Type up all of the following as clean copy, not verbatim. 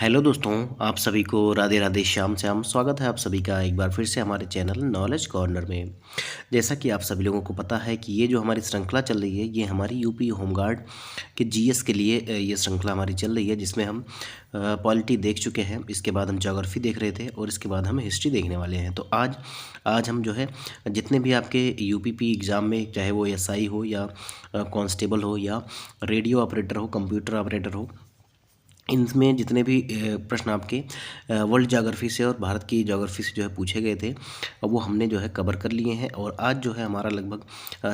Hello दोस्तों, आप सभी को राधे राधे श्याम श्याम स्वागत है आप सभी का एक बार फिर से हमारे चैनल नॉलेज कॉर्नर में। जैसा कि आप सभी लोगों को पता है कि ये जो हमारी श्रृंखला चल रही है ये हमारी यूपी होमगार्ड के जीएस के लिए ये श्रृंखला हमारी चल रही है, जिसमें हम पॉलिटी देख चुके हैं। इसके बाद हम ज्योग्राफी देख रहे थे और इसके बाद हम हिस्ट्री देखने वाले हैं। तो आज हम जो है जितने भी आपके यूपीपी एग्ज़ाम में, चाहे वो एसआई हो या कांस्टेबल हो या रेडियो ऑपरेटर हो, कंप्यूटर ऑपरेटर हो, इनमें जितने भी प्रश्न आपके वर्ल्ड ज्योग्राफी से और भारत की ज्योग्राफी से जो है पूछे गए थे, वो हमने जो है कवर कर लिए हैं। और आज जो है हमारा लगभग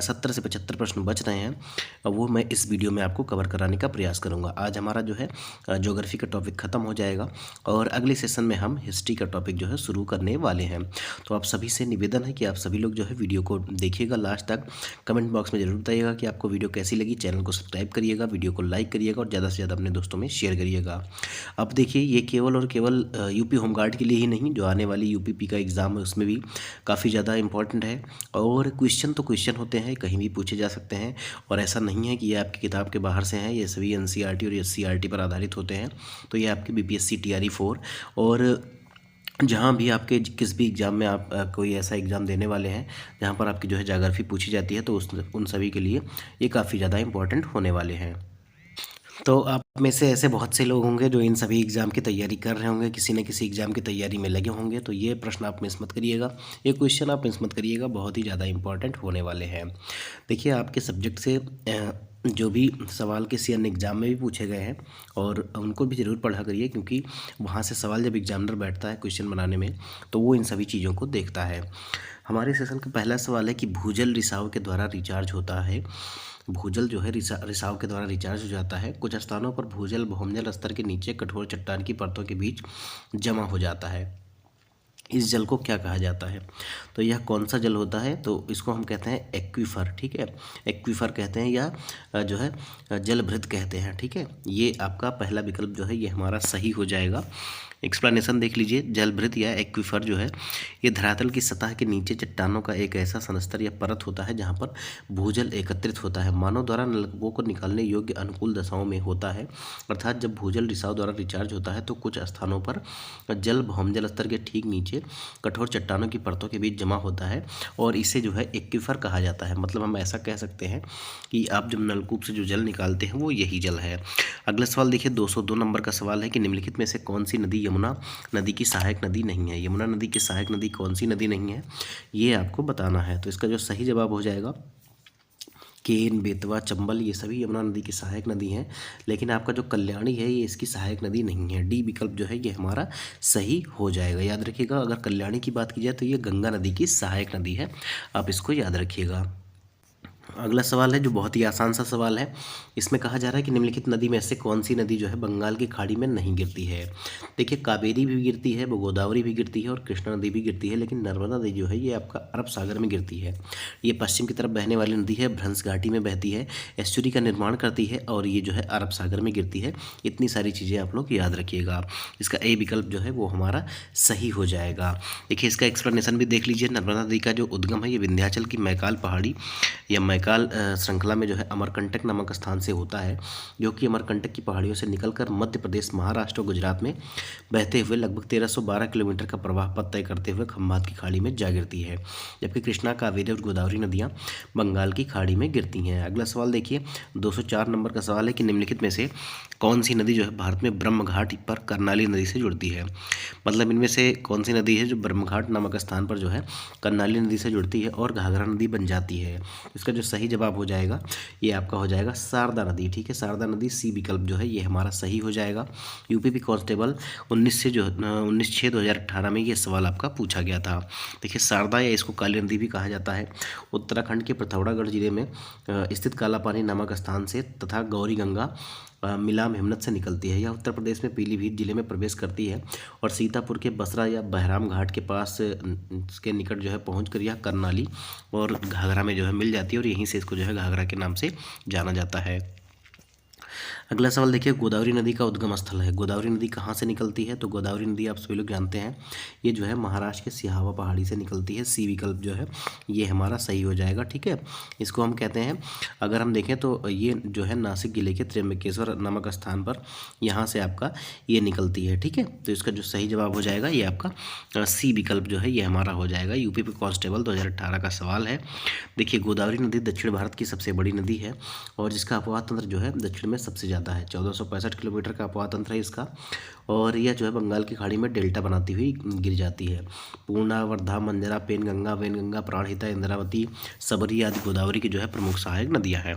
70 से 75 प्रश्न बच रहे हैं, वो मैं इस वीडियो में आपको कवर कराने का प्रयास करूंगा। आज हमारा जो है ज्योग्राफी का टॉपिक ख़त्म हो जाएगा और अगले सेशन में हम हिस्ट्री का टॉपिक जो है शुरू करने वाले हैं। तो आप सभी से निवेदन है कि आप सभी लोग जो है वीडियो को देखिएगा लास्ट तक। कमेंट बॉक्स में ज़रूर बताइएगा कि आपको वीडियो कैसी लगी। चैनल को सब्सक्राइब करिएगा, वीडियो को लाइक करिएगा और ज़्यादा से ज़्यादा अपने दोस्तों में शेयर करिएगा। अब देखिए, ये केवल और केवल यूपी होमगार्ड के लिए ही नहीं, जो आने वाली यूपीपी का एग्ज़ाम है उसमें भी काफ़ी ज़्यादा इंपॉर्टेंट है। और क्वेश्चन तो क्वेश्चन होते हैं, कहीं भी पूछे जा सकते हैं और ऐसा नहीं है कि ये आपकी किताब के बाहर से हैं। ये सभी एनसीईआरटी और एससीईआरटी पर आधारित होते हैं। तो ये आपके बीपीएससी टीआरई 4 और जहाँ भी आपके किस भी एग्ज़ाम में आप कोई ऐसा एग्ज़ाम देने वाले हैं जहाँ पर आपकी जो है ज्योग्राफी पूछी जाती है, तो उन सभी के लिए ये काफ़ी ज़्यादा इंपॉर्टेंट होने वाले हैं। तो आप में से ऐसे बहुत से लोग होंगे जो इन सभी एग्ज़ाम की तैयारी कर रहे होंगे, किसी न किसी एग्ज़ाम की तैयारी में लगे होंगे। तो ये प्रश्न आप मिस मत करिएगा, ये क्वेश्चन आप मिस मत करिएगा, बहुत ही ज़्यादा इंपॉर्टेंट होने वाले हैं। देखिए, आपके सब्जेक्ट से जो भी सवाल किसी अन्य एग्ज़ाम में भी पूछे गए हैं और उनको भी ज़रूर पढ़ा करिए, क्योंकि वहाँ से सवाल जब एग्जामिनर बैठता है क्वेश्चन बनाने में तो वो इन सभी चीज़ों को देखता है। हमारे सेशन का पहला सवाल है कि भूजल रिसाव के द्वारा रिचार्ज होता है। भूजल जो है रिसाव के द्वारा रिचार्ज हो जाता है। कुछ स्थानों पर भूजल भौमजल स्तर के नीचे कठोर चट्टान की परतों के बीच जमा हो जाता है। इस जल को क्या कहा जाता है? तो यह कौन सा जल होता है? तो इसको हम कहते हैं एक्वीफर। ठीक है, एक्वीफर कहते हैं या जो है जलभृत कहते हैं। ठीक है, ये आपका पहला विकल्प जो है ये हमारा सही हो जाएगा। एक्सप्लेनेशन देख लीजिए। जलभृत या एक्वीफर जो है ये धरातल की सतह के नीचे चट्टानों का एक ऐसा संस्तर या परत होता है जहाँ पर भूजल एकत्रित होता है। मानव द्वारा नलकूपों को निकालने योग्य अनुकूल दशाओं में होता है। अर्थात जब भूजल रिसाव द्वारा रिचार्ज होता है तो कुछ स्थानों पर जल भौमजल स्तर के ठीक नीचे कठोर चट्टानों की परतों के बीच जमा होता है और इसे जो है एक्वीफर कहा जाता है। मतलब हम ऐसा कह सकते हैं कि आप जब नलकूप से जो जल निकालते हैं वो यही जल है। अगला सवाल देखिए, 202 नंबर का सवाल है कि निम्नलिखित में से कौन सी नदी यमुना नदी की सहायक नदी नहीं है। यमुना नदी की सहायक नदी कौन सी नदी नहीं है, ये आपको बताना है। तो इसका जो सही जवाब हो जाएगा केन, बेतवा, चंबल, ये सभी यमुना नदी की सहायक नदी हैं। लेकिन आपका जो कल्याणी है ये इसकी सहायक नदी नहीं है। डी विकल्प जो है ये हमारा सही हो जाएगा। याद रखिएगा, अगर कल्याणी की बात की जाए तो ये गंगा नदी की सहायक नदी है, आप इसको याद रखिएगा। अगला सवाल है जो बहुत ही आसान सा सवाल है। इसमें कहा जा रहा है कि निम्नलिखित नदी में से कौन सी नदी जो है बंगाल की खाड़ी में नहीं गिरती है। देखिए, कावेरी भी गिरती है, गोदावरी भी गिरती है और कृष्णा नदी भी गिरती है, लेकिन नर्मदा नदी जो है ये आपका अरब सागर में गिरती है। ये पश्चिम की तरफ बहने वाली नदी है, भ्रंश घाटी में बहती है, एस्चुरी का निर्माण करती है और ये जो है अरब सागर में गिरती है। इतनी सारी चीज़ें आप लोग याद रखिएगा। इसका ए विकल्प जो है वो हमारा सही हो जाएगा। देखिए, इसका एक्सप्लेनेशन भी देख लीजिए। नर्मदा नदी का जो उद्गम है ये विंध्याचल की मैकाल पहाड़ी या मैकाल श्रृंखला में जो है अमरकंटक नामक स्थान से होता है, जो कि अमरकंटक की पहाड़ियों से निकलकर मध्य प्रदेश, महाराष्ट्र और गुजरात में बहते हुए लगभग 1312 किलोमीटर का प्रवाह पथ तय करते हुए खंभात की खाड़ी में जा गिरती है। जबकि कृष्णा, कावेरी और गोदावरी नदियाँ बंगाल की खाड़ी में गिरती हैं। अगला सवाल देखिए, 204 नंबर का सवाल है कि निम्नलिखित में से कौन सी नदी जो है भारत में ब्रह्मघाट पर कर्नाली नदी से जुड़ती है। मतलब इनमें से कौन सी नदी है जो ब्रह्मघाट नामक स्थान पर जो है कर्नाली नदी से जुड़ती है और घाघरा नदी बन जाती है। इसका जो सही जवाब हो जाएगा ये आपका हो जाएगा शारदा नदी। ठीक है, शारदा नदी, सी विकल्प जो है ये हमारा सही हो जाएगा। यूपीपी कांस्टेबल 19/6/2018 में ये सवाल आपका पूछा गया था। देखिए, शारदा या इसको काली नदी भी कहा जाता है, उत्तराखंड के पिथौरागढ़ जिले में स्थित कालापानी नामक स्थान से तथा गौरी गंगा मिलाम हिमनद से निकलती है। यह उत्तर प्रदेश में पीलीभीत जिले में प्रवेश करती है और सीतापुर के बसरा या बहराम घाट के पास के निकट जो है पहुँच कर यह करनाली और घाघरा में जो है मिल जाती है और यहीं से इसको जो है घाघरा के नाम से जाना जाता है। अगला सवाल देखिए, गोदावरी नदी का उद्गम स्थल है। गोदावरी नदी कहाँ से निकलती है? तो गोदावरी नदी आप सभी लोग जानते हैं, ये जो है महाराष्ट्र के सिहावा पहाड़ी से निकलती है। सी विकल्प जो है ये हमारा सही हो जाएगा। ठीक है, इसको हम कहते हैं, अगर हम देखें तो ये जो है नासिक जिले के त्र्यंबकेश्वर नामक स्थान पर यहाँ से आपका ये निकलती है। ठीक है, तो इसका जो सही जवाब हो जाएगा ये आपका सी विकल्प जो है ये हमारा हो जाएगा। यूपी पे कांस्टेबल 2018 का सवाल है। देखिए, गोदावरी नदी दक्षिण भारत की सबसे बड़ी नदी है और जिसका अपवाह तंत्र जो है दक्षिण में सबसे ज़्यादा है। 1465 किलोमीटर का अपवाह तंत्र है इसका, और यह जो है बंगाल की खाड़ी में डेल्टा बनाती हुई गिर जाती है। पूर्णा, वर्धा, मंजरा, पेनगंगा, वैनगंगा, प्राणहिता, इंद्रावती, सबरी आदि गोदावरी की जो है प्रमुख सहायक नदियाँ हैं।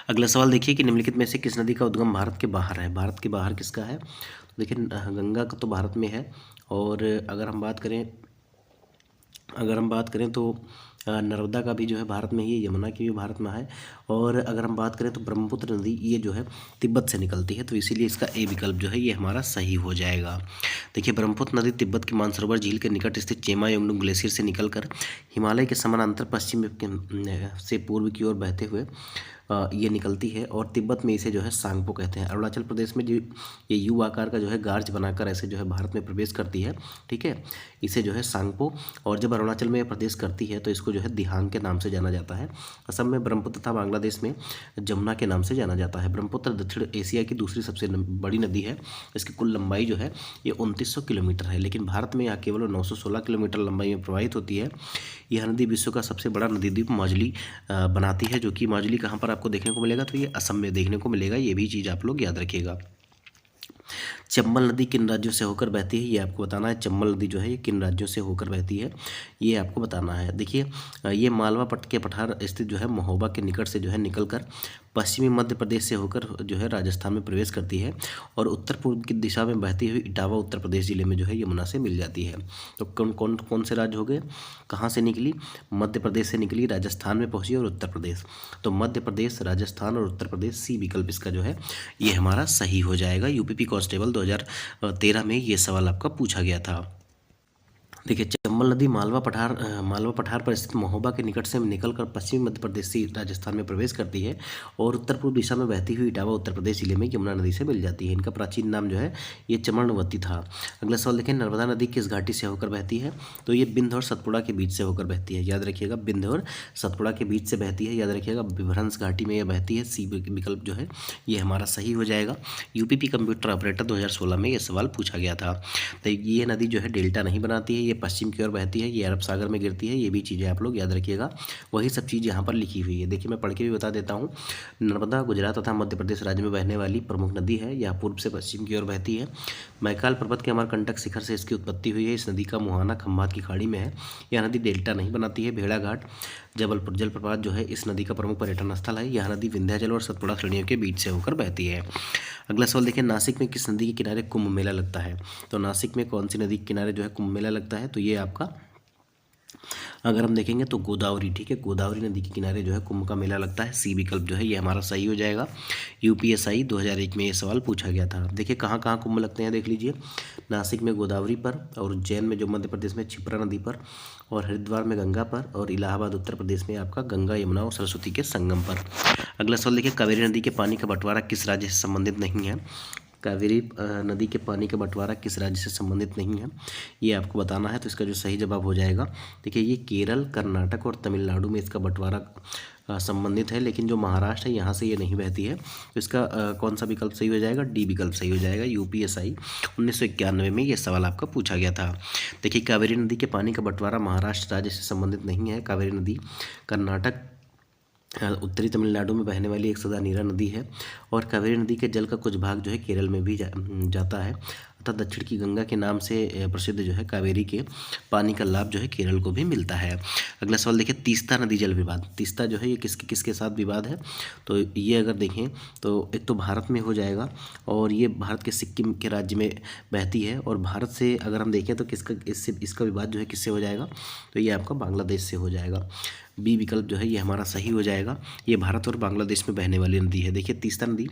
अगला सवाल देखिए कि निम्नलिखित में से किस नदी का उद्गम भारत के बाहर है? भारत के बाहर किसका है? देखिए, गंगा का तो भारत में है, और अगर हम बात करें तो नर्मदा का भी जो है भारत में ही है, यमुना की भी भारत में है, और अगर हम बात करें तो ब्रह्मपुत्र नदी ये जो है तिब्बत से निकलती है, तो इसीलिए इसका ए विकल्प जो है ये हमारा सही हो जाएगा। देखिए, ब्रह्मपुत्र नदी तिब्बत के मानसरोवर झील के निकट स्थित चेमा यंगनुक ग्लेशियर से निकलकर हिमालय के समानांतर पश्चिम से पूर्व की ओर बहते हुए ये निकलती है, और तिब्बत में इसे जो है सांगपो कहते हैं। अरुणाचल प्रदेश में जो ये यू आकार का जो है गार्ज बनाकर ऐसे जो है भारत में प्रवेश करती है। ठीक है, इसे जो है सांगपो, और जब अरुणाचल में प्रवेश करती है तो इसको जो है दिहांग के नाम से जाना जाता है। असम में ब्रह्मपुत्र तथा बांग्लादेश में जमुना के नाम से जाना जाता है। ब्रह्मपुत्र दक्षिण एशिया की दूसरी सबसे बड़ी नदी है। इसकी कुल लंबाई जो है ये 2900 किलोमीटर है, लेकिन भारत में यह केवल 916 किलोमीटर लंबाई में प्रवाहित होती है। यह नदी विश्व का सबसे बड़ा नदी द्वीप माजुली बनाती है, जो कि माजुली कहाँ पर आपको देखने को मिलेगा? तो ये असम में देखने को मिलेगा। ये भी चीज़ आप लोग याद रखिएगा। चंबल नदी किन राज्यों से होकर बहती है, ये आपको बताना है। चंबल नदी जो है ये किन राज्यों से होकर बहती है, ये आपको बताना है। देखिए, ये मालवा पट के पठार स्थित जो है महोबा के निकट से जो है निकलकर पश्चिमी मध्य प्रदेश से होकर जो है राजस्थान में प्रवेश करती है, और उत्तर पूर्व की दिशा में बहती हुई इटावा उत्तर प्रदेश जिले में जो है यमुना से मिल जाती है। तो कौन से राज्य हो गए? कहाँ से निकली? मध्य प्रदेश से निकली, राजस्थान में पहुँची, और उत्तर प्रदेश। तो मध्य प्रदेश, राजस्थान और उत्तर प्रदेश, सी विकल्प इसका जो है ये हमारा सही हो जाएगा। यूपीपी कांस्टेबल 2013 में ये सवाल आपका पूछा गया था। देखिए, चंबल नदी मालवा पठार पर स्थित महोबा के निकट से निकलकर पश्चिमी मध्य प्रदेश से राजस्थान में प्रवेश करती है, और उत्तर पूर्व दिशा में बहती हुई इटावा उत्तर प्रदेश जिले में यमुना नदी से मिल जाती है। इनका प्राचीन नाम जो है ये चमनवती था। अगला सवाल देखें, नर्मदा नदी किस घाटी से होकर बहती है? तो ये बिंध और सतपुड़ा के बीच से होकर बहती है। याद रखिएगा, बिंध और सतपुड़ा के बीच से बहती है। याद रखिएगा, विभ्रंश घाटी में यह बहती है। सी विकल्प जो है ये हमारा सही हो जाएगा। यूपीपी कंप्यूटर ऑपरेटर 2016 में यह सवाल पूछा गया था। तो ये नदी जो है डेल्टा नहीं बनाती है, ये पश्चिम की ओर बहती है, ये अरब सागर में गिरती है। ये भी चीज़ें आप लोग याद रखिएगा। वही सब चीज़ यहाँ पर लिखी हुई है। देखिए, मैं पढ़ के भी बता देता हूँ। नर्मदा गुजरात तथा मध्य प्रदेश राज्य में बहने वाली प्रमुख नदी है। यह पूर्व से पश्चिम की ओर बहती है। मैकाल पर्वत के अमरकंटक शिखर से इसकी उत्पत्ति हुई है। इस नदी का मुहाना खंभात की खाड़ी में है। यह नदी डेल्टा नहीं बनाती है। भेड़ाघाट जबलपुर जलप्रपात जो है इस नदी का प्रमुख पर्यटन स्थल है। यह नदी विंध्याचल और सतपुड़ा श्रेणियों के बीच से होकर बहती है। अगला सवाल देखिए, नासिक में किस नदी के किनारे कुंभ मेला लगता है? तो नासिक में कौन सी नदी के किनारे जो है कुंभ मेला लगता है? तो ये आपका, अगर हम देखेंगे तो गोदावरी। ठीक है, गोदावरी नदी के किनारे जो है कुंभ का मेला लगता है। सी विकल्प जो है ये हमारा सही हो जाएगा। यूपीएसआई 2001 में ये सवाल पूछा गया था। देखिए, कहाँ कहाँ कुंभ लगते हैं देख लीजिए। नासिक में गोदावरी पर, और उज्जैन में जो मध्य प्रदेश में क्षिप्रा नदी पर, और हरिद्वार में गंगा पर, और इलाहाबाद उत्तर प्रदेश में आपका गंगा, यमुना और सरस्वती के संगम पर। अगला सवाल देखिए, कावेरी नदी के पानी का बंटवारा किस राज्य से संबंधित नहीं है? कावेरी नदी के पानी का बंटवारा किस राज्य से संबंधित नहीं है, ये आपको बताना है। तो इसका जो सही जवाब हो जाएगा, देखिए, ये केरल, कर्नाटक और तमिलनाडु में इसका बंटवारा संबंधित है, लेकिन जो महाराष्ट्र है यहाँ से ये नहीं बहती है। तो इसका कौन सा विकल्प सही हो जाएगा? डी विकल्प सही हो जाएगा। यूपीएसआई 1991 में ये सवाल आपका पूछा गया था। देखिए, कावेरी नदी के पानी का बंटवारा महाराष्ट्र राज्य से संबंधित नहीं है। कावेरी नदी कर्नाटक, उत्तरी तमिलनाडु में बहने वाली एक सदा नीरा नदी है, और कावेरी नदी के जल का कुछ भाग जो है केरल में भी जाता है, तथा दक्षिण की गंगा के नाम से प्रसिद्ध जो है कावेरी के पानी का लाभ जो है केरल को भी मिलता है। अगला सवाल देखिए, तीस्ता नदी जल विवाद। तीस्ता जो है ये किसके साथ विवाद है? तो ये अगर देखें तो एक तो भारत में हो जाएगा, और ये भारत के सिक्किम के राज्य में बहती है, और भारत से अगर हम देखें तो इसका विवाद जो है किससे हो जाएगा? तो ये आपका बांग्लादेश से हो जाएगा। बी विकल्प जो है ये हमारा सही हो जाएगा। ये भारत और बांग्लादेश में बहने वाली नदी है। देखिए, तीस्ता नदी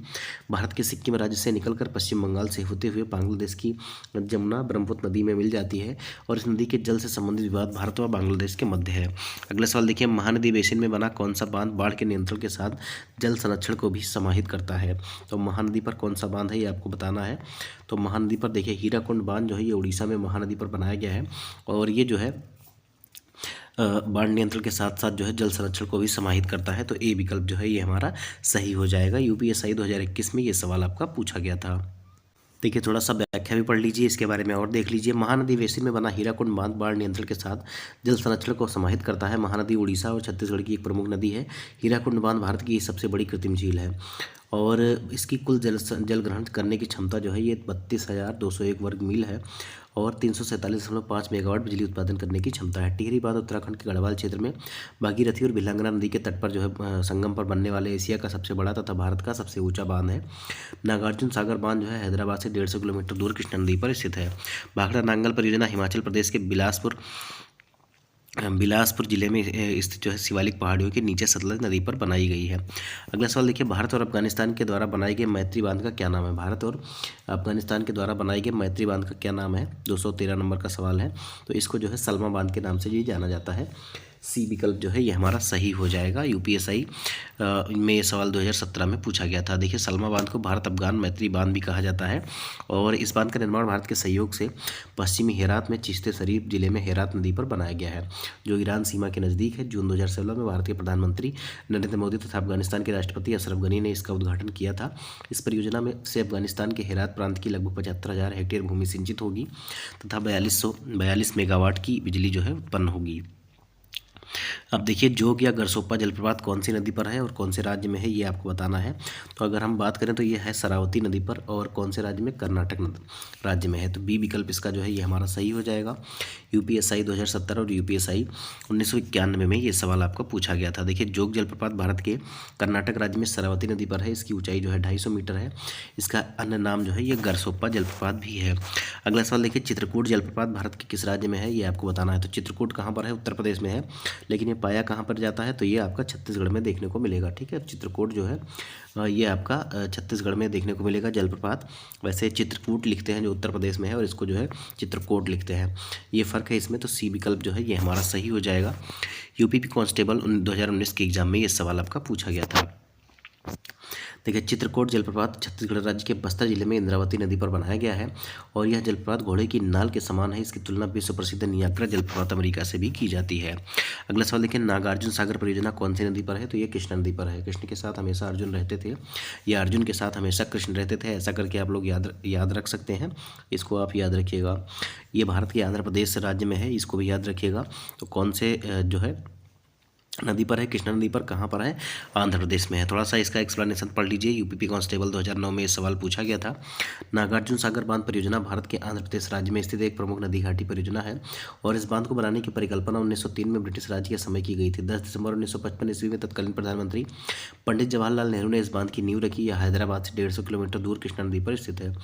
भारत के सिक्किम राज्य से निकलकर पश्चिम बंगाल से होते हुए बांग्लादेश की जमुना ब्रह्मपुत्र नदी में मिल जाती है और इस नदी के जल से संबंधित विवाद भारत व बांग्लादेश के मध्य है। अगला सवाल देखिए, महानदी बेसिन में बना कौन सा बांध बाढ़ के नियंत्रण के साथ जल संरक्षण को भी समाहित करता है? तो महानदी पर कौन सा बांध है ये आपको बताना है। तो महानदी पर देखिए हीराकुंड बांध जो है ये उड़ीसा में महानदी पर बनाया गया है और ये जो है बाढ़ नियंत्रण के साथ साथ जो है जल संरक्षण को भी समाहित करता है। तो ए विकल्प जो है ये हमारा सही हो जाएगा। यूपीएससी 2021 में ये सवाल आपका पूछा गया था। देखिए थोड़ा सा व्याख्या भी पढ़ लीजिए इसके बारे में और देख लीजिए। महानदी बेसिन में बना हीराकुंड बांध बाढ़ नियंत्रण के साथ जल संरक्षण को समाहित करता है। महानदी उड़ीसा और छत्तीसगढ़ की एक प्रमुख नदी है। हीराकुंड बांध भारत की सबसे बड़ी कृत्रिम झील है और इसकी कुल जल ग्रहण करने की क्षमता जो है ये 32,201 वर्ग मील है और 347.5 मेगावाट बिजली उत्पादन करने की क्षमता है। टिहरी बांध उत्तराखंड के गढ़वाल क्षेत्र में भागीरथी और भिलांगना नदी के तट पर जो है संगम पर बनने वाले एशिया का सबसे बड़ा तथा भारत का सबसे ऊंचा बांध है। नागार्जुन सागर बांध जो है हैदराबाद से 150 किलोमीटर दूर कृष्णा नदी पर स्थित है। भाखड़ा नांगल परियोजना हिमाचल प्रदेश के बिलासपुर जिले में स्थित जो है शिवालिक पहाड़ियों के नीचे सतलज नदी पर बनाई गई है। अगला सवाल देखिए, भारत और अफगानिस्तान के द्वारा बनाए गए मैत्री बांध का क्या नाम है? भारत और अफगानिस्तान के द्वारा बनाए गए मैत्री बांध का क्या नाम है? 213 नंबर का सवाल है। तो इसको जो है सलमा बांध के नाम से ये जाना जाता है। सी विकल्प जो है ये हमारा सही हो जाएगा। यूपीएससी में ये सवाल 2017 में पूछा गया था। देखिए सलमा बांध को भारत अफगान मैत्री बांध भी कहा जाता है और इस बांध का निर्माण भारत के सहयोग से पश्चिमी हेरात में चिश्ते शरीफ जिले में हेरात नदी पर बनाया गया है जो ईरान सीमा के नज़दीक है। जून 2016 में भारत के प्रधानमंत्री नरेंद्र मोदी तथा अफगानिस्तान के राष्ट्रपति अशरफ गनी ने इसका उद्घाटन किया था। इस परियोजना में से अफगानिस्तान के हेरात प्रांत की लगभग 75,000 हेक्टेयर भूमि सिंचित होगी तथा 4242 मेगावाट की बिजली जो है उत्पन्न होगी। अब देखिए जोग या गरसोप्पा जलप्रपात कौन सी नदी पर है और कौन से राज्य में है ये आपको बताना है। तो अगर हम बात करें तो ये है शरावती नदी पर और कौन से राज्य में? कर्नाटक राज्य में है। तो बी विकल्प इसका जो है ये हमारा सही हो जाएगा। यूपीएससी 2017 और यूपीएससी 1991 में ये सवाल आपका पूछा गया था। देखिए जोग जलप्रपात भारत के कर्नाटक राज्य में शरावती नदी पर है। इसकी ऊंचाई जो है 250 मीटर है। इसका अन्य नाम जो है ये गरसोप्पा जलप्रपात भी है। अगला सवाल देखिए, चित्रकूट जलप्रपात भारत के किस राज्य में है ये आपको बताना है। तो चित्रकूट कहाँ पर है? उत्तर प्रदेश में है, लेकिन ये पाया कहाँ पर जाता है? तो ये आपका छत्तीसगढ़ में देखने को मिलेगा। ठीक है, चित्रकूट जो है ये आपका छत्तीसगढ़ में देखने को मिलेगा जलप्रपात। वैसे चित्रकूट लिखते हैं जो उत्तर प्रदेश में है और इसको जो है चित्रकोट लिखते हैं, ये फ़र्क है इसमें। तो सी विकल्प जो है ये हमारा सही हो जाएगा। यूपीपी कांस्टेबल 2019 के एग्जाम में ये सवाल आपका पूछा गया था। देखिए चित्रकोट जलप्रपात छत्तीसगढ़ राज्य के बस्तर जिले में इंद्रावती नदी पर बनाया गया है और यह जलप्रपात घोड़े की नाल के समान है। इसकी तुलना विश्व प्रसिद्ध नियाग्रा जलप्रपात अमेरिका से भी की जाती है। अगला सवाल देखिए, नागार्जुन सागर परियोजना कौन सी नदी पर है? तो ये कृष्णा नदी पर है। कृष्ण के साथ हमेशा अर्जुन रहते थे या अर्जुन के साथ हमेशा कृष्ण रहते थे, ऐसा करके आप लोग याद रख सकते हैं। इसको आप याद रखिएगा। ये भारत के आंध्र प्रदेश राज्य में है, इसको भी याद रखिएगा। तो कौन से जो है नदी पर है? कृष्णा नदी पर। कहाँ पर है? आंध्र प्रदेश में है। थोड़ा सा इसका एक्सप्लेनेशन पढ़ लीजिए। यूपीपी कांस्टेबल 2009 में ये सवाल पूछा गया था। नागार्जुन सागर बांध परियोजना भारत के आंध्र प्रदेश राज्य में स्थित एक प्रमुख नदी घाटी परियोजना है और इस बांध को बनाने की परिकल्पना 1903 में ब्रिटिश राज के समय की गई थी। 10 दिसंबर 1955 ईस्वी में तत्कालीन प्रधानमंत्री पंडित जवाहरलाल नेहरू ने इस बांध की नींव रखी। यह हैदराबाद से 150 किलोमीटर दूर कृष्णा नदी पर स्थित है।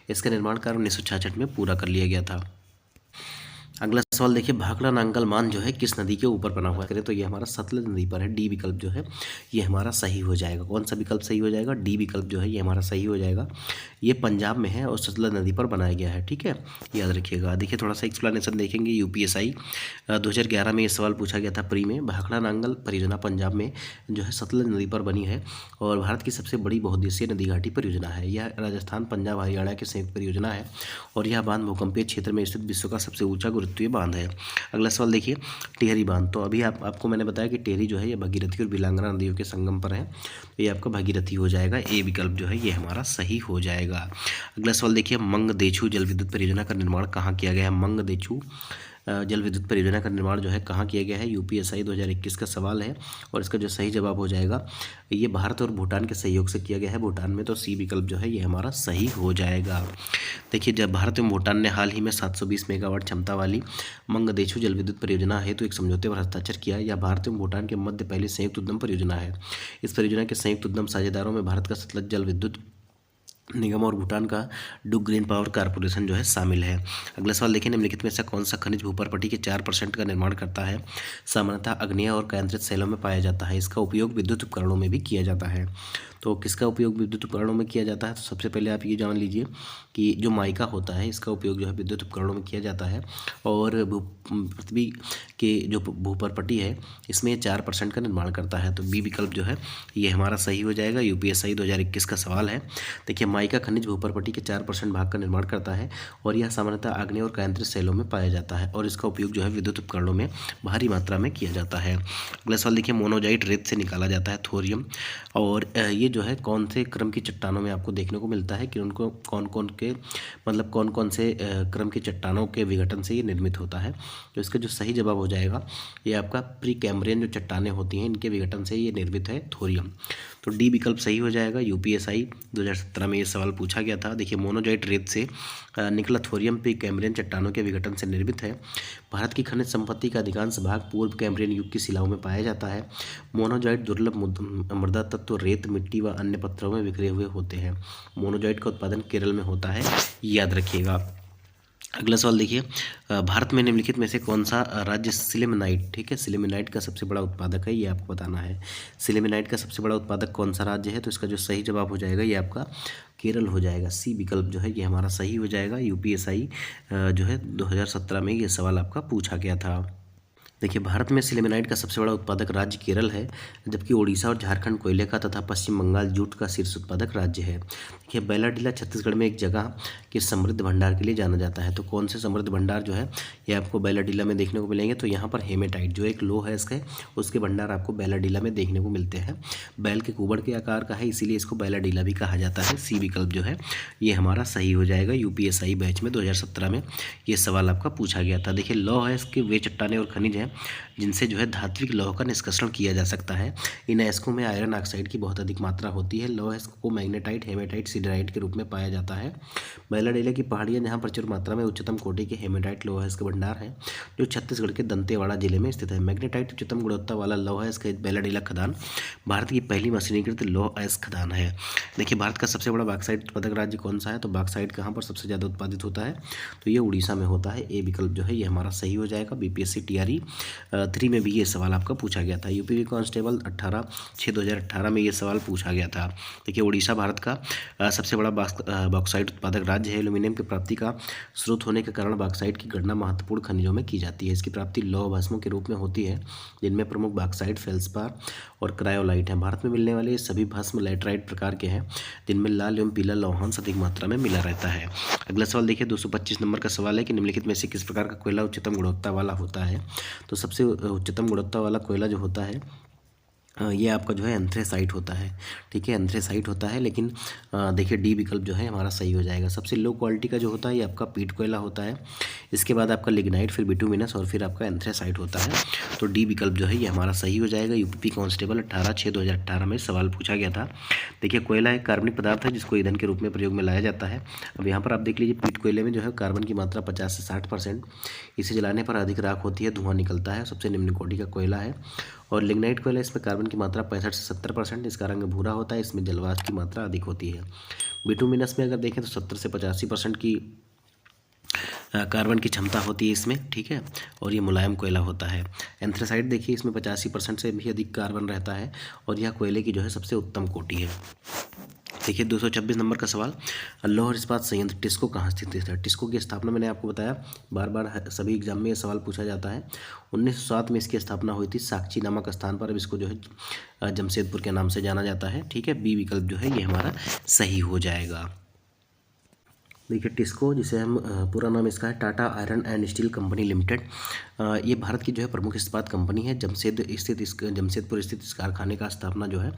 इसका निर्माण कार्य 1966 में पूरा कर लिया गया था। अगला सवाल देखिए, भाखड़ा नांगल बांध जो है किस नदी के ऊपर बना हुआ है? तो ये हमारा सतलज नदी पर है। डी विकल्प जो है ये हमारा सही हो जाएगा। कौन सा विकल्प सही हो जाएगा? डी विकल्प जो है ये हमारा सही हो जाएगा। ये पंजाब में है और सतलज नदी पर बनाया गया है। ठीक है, याद रखिएगा। देखिए थोड़ा सा एक्सप्लेनेशन देखेंगे। यूपीएससी 2011 में ये सवाल पूछा गया था प्री में। भाखड़ा नांगल परियोजना पंजाब में जो है सतलज नदी पर बनी है और भारत की सबसे बड़ी बहुउद्देशीय नदी घाटी परियोजना है। यह राजस्थान, पंजाब, हरियाणा की संयुक्त परियोजना है और यह बांध भूकंपीय क्षेत्र में स्थित विश्व का सबसे ऊंचा गुरुत्वीय बांध है। अगला सवाल देखिए, टिहरी बांध। तो अभी आपको मैंने बताया कि टिहरी जो है ये भागीरथी और भिलांगना नदियों के संगम पर है। तो ये आपका भागीरथी हो जाएगा। ए विकल्प जो है ये हमारा सही हो जाएगा। अगला सवाल देखिए, मंगदेछू जल विद्युत परियोजना का निर्माण कहाँ किया गया है? मंगदेछू जल विद्युत परियोजना का निर्माण जो है कहाँ किया गया है? यूपीएससी 2021 का सवाल है और इसका जो सही जवाब हो जाएगा ये भारत और भूटान के सहयोग से किया गया है, भूटान में। तो सी विकल्प जो है ये हमारा सही हो जाएगा। देखिए जब भारत एवं भूटान ने हाल ही में 720 मेगावाट क्षमता वाली मंगदेछू जल विद्युत परियोजना हेतु एक समझौते पर हस्ताक्षर किया। यह भारत एवं भूटान के मध्य पहली संयुक्त उद्यम परियोजना है। इस परियोजना के संयुक्त उद्यम साझेदारों में भारत का सतलज जल विद्युत निगम और भूटान का डुग ग्रीन पावर कारपोरेशन जो है शामिल है। अगला सवाल देखिए, निम्नलिखित में से कौन सा खनिज भूपर्पटी के 4% का निर्माण करता है? सामान्यतः अग्नेय और केंद्रित शैलों में पाया जाता है। इसका उपयोग विद्युत उपकरणों में भी किया जाता है। तो किसका उपयोग विद्युत उपकरणों में किया जाता है? तो सबसे पहले आप ये जान लीजिए कि जो माइका होता है इसका उपयोग जो है विद्युत उपकरणों में किया जाता है। और पृथ्वी के जो भूपर्पटी है इसमें 4% का निर्माण करता है। तो बी विकल्प जो है ये हमारा सही हो जाएगा। यूपीएससी 2021 का सवाल है। देखिए, माइका खनिज भूपर्पटी के 4% भाग का निर्माण करता है और यह सामान्यतः आग्नेय और केंद्रित शैलों में पाया जाता है और इसका उपयोग जो है विद्युत उपकरणों में भारी मात्रा में किया जाता है। अगला सवाल देखिए, मोनोजाइट रेत से निकाला जाता है थोरियम, और ये जो है कौन से क्रम की चट्टानों में आपको देखने को मिलता है कि उनको कौन कौन से क्रम की चट्टानों के विघटन से ये निर्मित होता है? तो इसका जो सही जवाब हो जाएगा ये आपका प्री कैम्ब्रियन जो चट्टानें होती हैं इनके विघटन से ये निर्मित है थोरियम। तो डी विकल्प सही हो जाएगा। यूपीएससी 2017 में ये सवाल पूछा गया था। देखिए, मोनोजाइट रेत से निकला थोरियम प्री कैम्ब्रियन चट्टानों के विघटन से निर्मित है। भारत की खनिज संपत्ति का अधिकांश भाग पूर्व कैम्ब्रियन युग की शिलाओं में पाया जाता है। मोनोजाइट दुर्लभ मृदा तत्व रेत, मिट्टी व अन्य पत्थरों में बिखरे हुए होते हैं। मोनोजाइट का उत्पादन केरल में होता है, याद रखिएगा। अगला सवाल देखिए, भारत में निम्नलिखित में से कौन सा राज्य सिलिमेनाइट, ठीक है, सिलिमेनाइट का सबसे बड़ा उत्पादक है, ये आपको बताना है। सिलिमेनाइट का सबसे बड़ा उत्पादक कौन सा राज्य है? तो इसका जो सही जवाब हो जाएगा ये आपका केरल हो जाएगा। सी विकल्प जो है ये हमारा सही हो जाएगा। यूपीएससी जो है 2017 में ये सवाल आपका पूछा गया था। देखिए, भारत में सिलिमेनाइट का सबसे बड़ा उत्पादक राज्य केरल है, जबकि ओडिशा और झारखंड कोयले का तथा पश्चिम बंगाल जूट का शीर्ष उत्पादक राज्य है। देखिए, बैलाडीला छत्तीसगढ़ में एक जगह के समृद्ध भंडार के लिए जाना जाता है। तो कौन से समृद्ध भंडार जो है ये आपको बैलाडीला में देखने को मिलेंगे? तो यहाँ पर हेमेटाइट जो एक लोह है इसके, उसके भंडार आपको बैलाडीला में देखने को मिलते हैं। बैल के कुबड़ के आकार का है, इसीलिए इसको बैलाडीला भी कहा जाता है। सी विकल्प जो है ये हमारा सही हो जाएगा। यूपीएससी बैच में 2017 में ये सवाल आपका पूछा गया था। देखिए, लौह है इसके वे चट्टानें और खनिज हैं जिनसे जो है धात्विक लौह का निष्कर्षण किया जा सकता है। इन अयस्कों में आयरन ऑक्साइड की बहुत अधिक मात्रा होती है। लौह को मैग्नेटाइट, हेमेटाइट, सिडराइट के रूप में पाया जाता है। बैलाडीला की पहाड़ियां जहां प्रचुर मात्रा में उच्चतम कोटि के हेमेटाइट लौह के भंडार है, जो छत्तीसगढ़ के दंतेवाड़ा जिले में स्थित है। मैग्नेटाइट उच्चतम गुणवत्ता वाला लौह अयस्क बैलाडीला खदान भारत की पहली मशीनीकृत लौह अयस्क खदान है। देखिए, भारत का सबसे बड़ा बॉक्साइट उत्पादक राज्य कौन सा है? तो बॉक्साइट कहाँ पर सबसे ज़्यादा उत्पादित होता है? तो ये उड़ीसा में होता है। ए विकल्प जो है ये हमारा सही हो जाएगा। बीपीएससी टीआरई 3 में भी ये सवाल आपका पूछा गया था। यूपी कांस्टेबल 18/6/2018 में ये सवाल पूछा गया था। देखिए, उड़ीसा भारत का सबसे बड़ा बॉक्साइट उत्पादक राज्य है। एल्यूमिनियम की प्राप्ति का स्रोत होने के कारण बॉक्साइट की गणना महत्वपूर्ण खनिजों में की जाती है। इसकी प्राप्ति लौह भस्मों के रूप में होती है, जिनमें प्रमुख बॉक्साइट, फेल्सपार और क्रायोलाइट हैं। भारत में मिलने वाले सभी भस्म लैटराइट प्रकार के हैं, जिनमें लाल एवं पीला लौहांश अधिक मात्रा में मिला रहता है। अगला सवाल देखिए, 225 नंबर का सवाल है कि निम्नलिखित में से किस प्रकार का कोयला उच्चतम गुणवत्ता वाला होता है? तो सबसे उच्चतम गुणवत्ता वाला कोयला जो होता है ये आपका जो है एंथ्रेसाइट होता है। ठीक है, एंथ्रेसाइट होता है। लेकिन देखिए, डी विकल्प जो है हमारा सही हो जाएगा। सबसे लो क्वालिटी का जो होता है ये आपका पीट कोयला होता है। इसके बाद आपका लिग्नाइट, फिर बिटुमिनस और फिर आपका एंथ्रेसाइट होता है। तो डी विकल्प जो है ये हमारा सही हो जाएगा। यूपी कांस्टेबल 18/6/2018 में सवाल पूछा गया था। देखिए, कोयला एक कार्बनिक पदार्थ है जिसको ईंधन के रूप में प्रयोग में लाया जाता है। अब यहाँ पर आप देख लीजिए, पीट कोयले में जो है कार्बन की मात्रा 50 से 60%। इसे जलाने पर अधिक राख होती है, धुआं निकलता है, सबसे निम्न कोटि का कोयला है। और लिग्नाइट कोयला, इसमें कार्बन की मात्रा 65 से 70%, इसका रंग भूरा होता है, इसमें जलवाष्प की मात्रा अधिक होती है। बिटुमिनस में अगर देखें तो 70 से 85% की कार्बन की क्षमता होती है इसमें। ठीक है, और ये मुलायम कोयला होता है। एंथ्रेसाइट देखिए, इसमें 85% से भी अधिक कार्बन रहता है और यह कोयले की जो है सबसे उत्तम कोटि है। देखिए, 226 नंबर का सवाल, लौह इस्पात संयंत्र टिस्को कहाँ स्थित है? टिस्को की स्थापना मैंने आपको बताया, बार बार सभी एग्जाम में ये सवाल पूछा जाता है। 1907 में इसकी स्थापना हुई थी साक्षी नामक स्थान पर। अब इसको जो है जमशेदपुर के नाम से जाना जाता है। ठीक है, बी विकल्प जो है ये हमारा सही हो जाएगा। देखिए, टिस्को, जिसे हम पूरा नाम इसका है Tata iron and steel company limited, ये भारत की जो है प्रमुख इस्पात कंपनी है। जमशेदपुर स्थित इस कारखाने का स्थापना जो है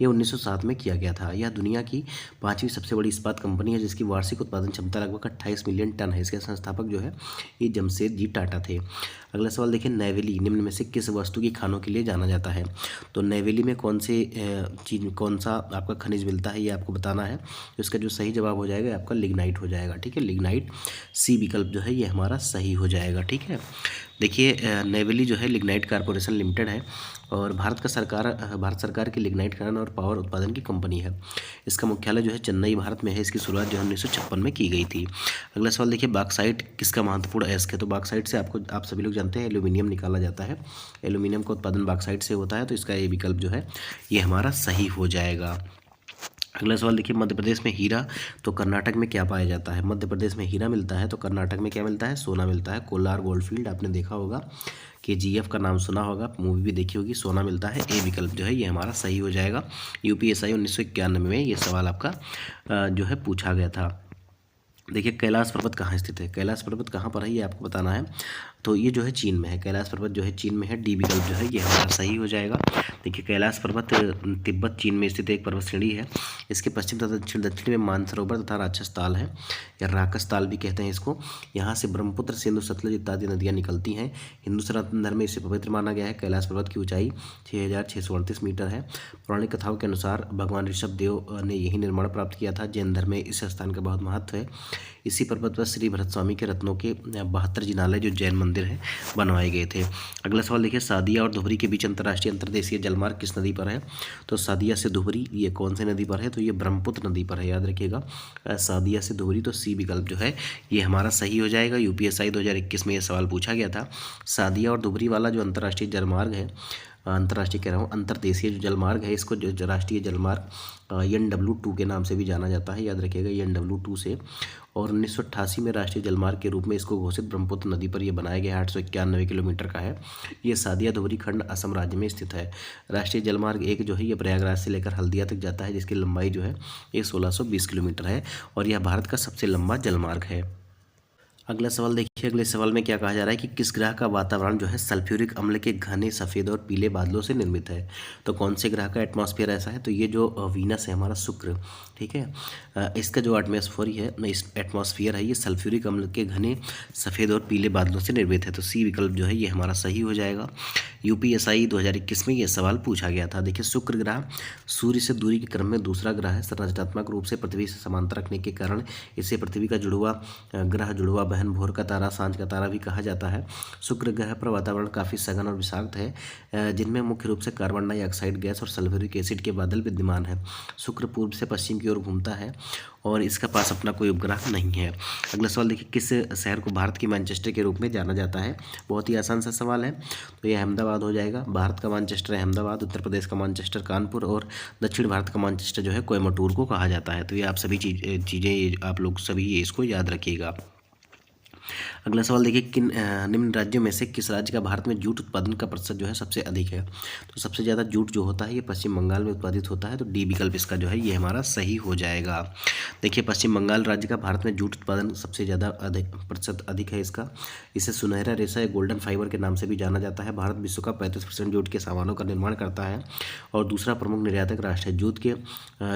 ये 1907 में किया गया था। यह दुनिया की 5वीं सबसे बड़ी इस्पात कंपनी है, जिसकी वार्षिक उत्पादन क्षमता लगभग 28 मिलियन टन है। इसके संस्थापक जो है ये जमशेद जी टाटा थे। अगला सवाल देखिए, नैवेली निम्न में से किस वस्तु की खानों के लिए जाना जाता है? तो नैवेली में कौन सा आपका खनिज मिलता है ये आपको बताना है। तो इसका जो सही जवाब हो जाएगा आपका लिग्नाइट हो जाएगा। जाएगा। ठीक है, लिग्नाइट, सी विकल्प जो है ये हमारा सही हो जाएगा। ठीक है, देखिए नेवली जो है लिग्नाइट कारपोरेशन लिमिटेड है और भारत सरकार की लिग्नाइट खनन और पावर उत्पादन की कंपनी है। इसका मुख्यालय जो है चेन्नई भारत में है। इसकी शुरुआत जो है 1956 में की गई थी। अगला सवाल देखिए, बॉक्साइट किसका महत्वपूर्ण अयस्क है? तो बॉक्साइट से आप सभी लोग जानते हैं एल्यूमिनियम निकाला जाता है। एल्यूमिनियम का उत्पादन बॉक्साइट से होता है, तो इसका ये विकल्प जो है ये हमारा सही हो जाएगा। अगला सवाल देखिए, मध्य प्रदेश में हीरा तो कर्नाटक में क्या पाया जाता है? मध्य प्रदेश में हीरा मिलता है तो कर्नाटक में क्या मिलता है? सोना मिलता है। कोलार गोल्डफील्ड आपने देखा होगा, KGF का नाम सुना होगा, मूवी भी देखी होगी। सोना मिलता है, ए विकल्प जो है ये हमारा सही हो जाएगा। UPSI 1991 में ये सवाल आपका जो है पूछा गया था। देखिए, कैलाश पर्वत कहाँ स्थित है? कैलाश पर्वत कहाँ पर है ये आपको बताना है। तो ये जो है चीन में है। कैलाश पर्वत जो है चीन में है, डी विकल्प जो है ये हमारा सही हो जाएगा। देखिए, कैलाश पर्वत तिब्बत चीन में स्थित एक पर्वत श्रेणी है। इसके पश्चिम तथा दक्षिण में मानसरोवर तथा राक्षस ताल है, या राकस ताल भी कहते हैं इसको। यहाँ से ब्रह्मपुत्र, सिंधु, सतलज इत्यादि नदियाँ निकलती हैं। हिंदू सनातन धर्म में इसे पवित्र माना गया है। कैलाश पर्वत की ऊंचाई 6638 मीटर है। पौराणिक कथाओं के अनुसार भगवान ऋषभ देव ने यही निर्माण प्राप्त किया था। जैन धर्म में इस स्थान का बहुत महत्व है। इसी पर्वत पर श्री भरत स्वामी के रत्नों के 72 जिनालय जो जैन मंदिर है बनवाए गए थे। अगला सवाल देखिए, सादिया और धुबरी के बीच अंतर्राष्ट्रीय अंतर्देशीय जलमार्ग किस नदी पर है? तो सादिया से धुबरी ये कौन सी नदी पर है? तो ये ब्रह्मपुत्र नदी पर है, याद रखिएगा। सादिया से धुबरी, तो सी विकल्प जो है ये हमारा सही हो जाएगा। UPSI 2021 में ये सवाल पूछा गया था। सादिया और धुबरी वाला जो अंतर्राष्ट्रीय जलमार्ग है, अंतर्राष्ट्रीय कह रहा हूँ, अंतर्देशीय जो जलमार्ग है, इसको जो राष्ट्रीय जलमार्ग NW2 के नाम से भी जाना जाता है, याद रखिएगा, NW2 से। और 1988 में राष्ट्रीय जलमार्ग के रूप में इसको घोषित ब्रह्मपुत्र नदी पर यह बनाया गया है। 891 किलोमीटर का है। ये सादिया धुबरी खंड असम राज्य में स्थित है। राष्ट्रीय जलमार्ग 1 जो है ये प्रयागराज से लेकर हल्दिया तक जाता है, जिसकी लंबाई जो है ये 1620 किलोमीटर है और यह भारत का सबसे लंबा जलमार्ग है। अगला सवाल देखिए, अगले सवाल में क्या कहा जा रहा है कि किस ग्रह का वातावरण जो है सल्फ्यूरिक अम्ल के घने सफ़ेद और पीले बादलों से निर्मित है? तो कौन से ग्रह का एटमॉस्फेयर ऐसा है? तो ये जो वीनस है हमारा, शुक्र। ठीक है, इसका जो एटमॉस्फेयर है ये सल्फ्यूरिक अम्ल के घने सफ़ेद और पीले बादलों से निर्मित है। तो सी विकल्प जो है ये हमारा सही हो जाएगा। UPSI 2021 में ये सवाल पूछा गया था। देखिए, शुक्र ग्रह सूर्य से दूरी के क्रम में दूसरा ग्रह है। संरचनात्मक रूप से पृथ्वी से समांतर रखने के कारण इसे पृथ्वी का जुड़वा ग्रह, जुड़वा बहन, भोर का तारा, सांझ का तारा भी कहा जाता है। शुक्र ग्रह पर वातावरण काफ़ी सघन और विषाक्त है, जिनमें मुख्य रूप से कार्बन डाइऑक्साइड गैस और सल्फ्यूरिक एसिड के बादल विद्यमान है। शुक्र पूर्व से पश्चिम की ओर घूमता है और इसका पास अपना कोई उपग्रह नहीं है। अगला सवाल देखिए, किस शहर को भारत की मैनचेस्टर के रूप में जाना जाता है? बहुत ही आसान सा सवाल है, तो ये अहमदाबाद हो जाएगा। भारत का मैनचेस्टर अहमदाबाद, उत्तर प्रदेश का मैनचेस्टर कानपुर और दक्षिण भारत का मैनचेस्टर जो है कोयम्बटूर को कहा जाता है। तो ये आप सभी चीज़ें आप लोग सभी ये इसको याद रखिएगा। अगला सवाल देखिए, किन निम्न राज्यों में से किस राज्य का भारत में जूट उत्पादन का प्रतिशत जो है सबसे अधिक है? तो सबसे ज़्यादा जूट जो होता है ये पश्चिम बंगाल में उत्पादित होता है। तो डी विकल्प इसका जो है ये हमारा सही हो जाएगा। देखिए, पश्चिम बंगाल राज्य का भारत में जूट उत्पादन सबसे ज़्यादा प्रतिशत अधिक है इसका। इसे सुनहरा रेशा या गोल्डन फाइबर के नाम से भी जाना जाता है। भारत विश्व का 35% जूट के सामानों का निर्माण करता है और दूसरा प्रमुख निर्यातक राष्ट्र है।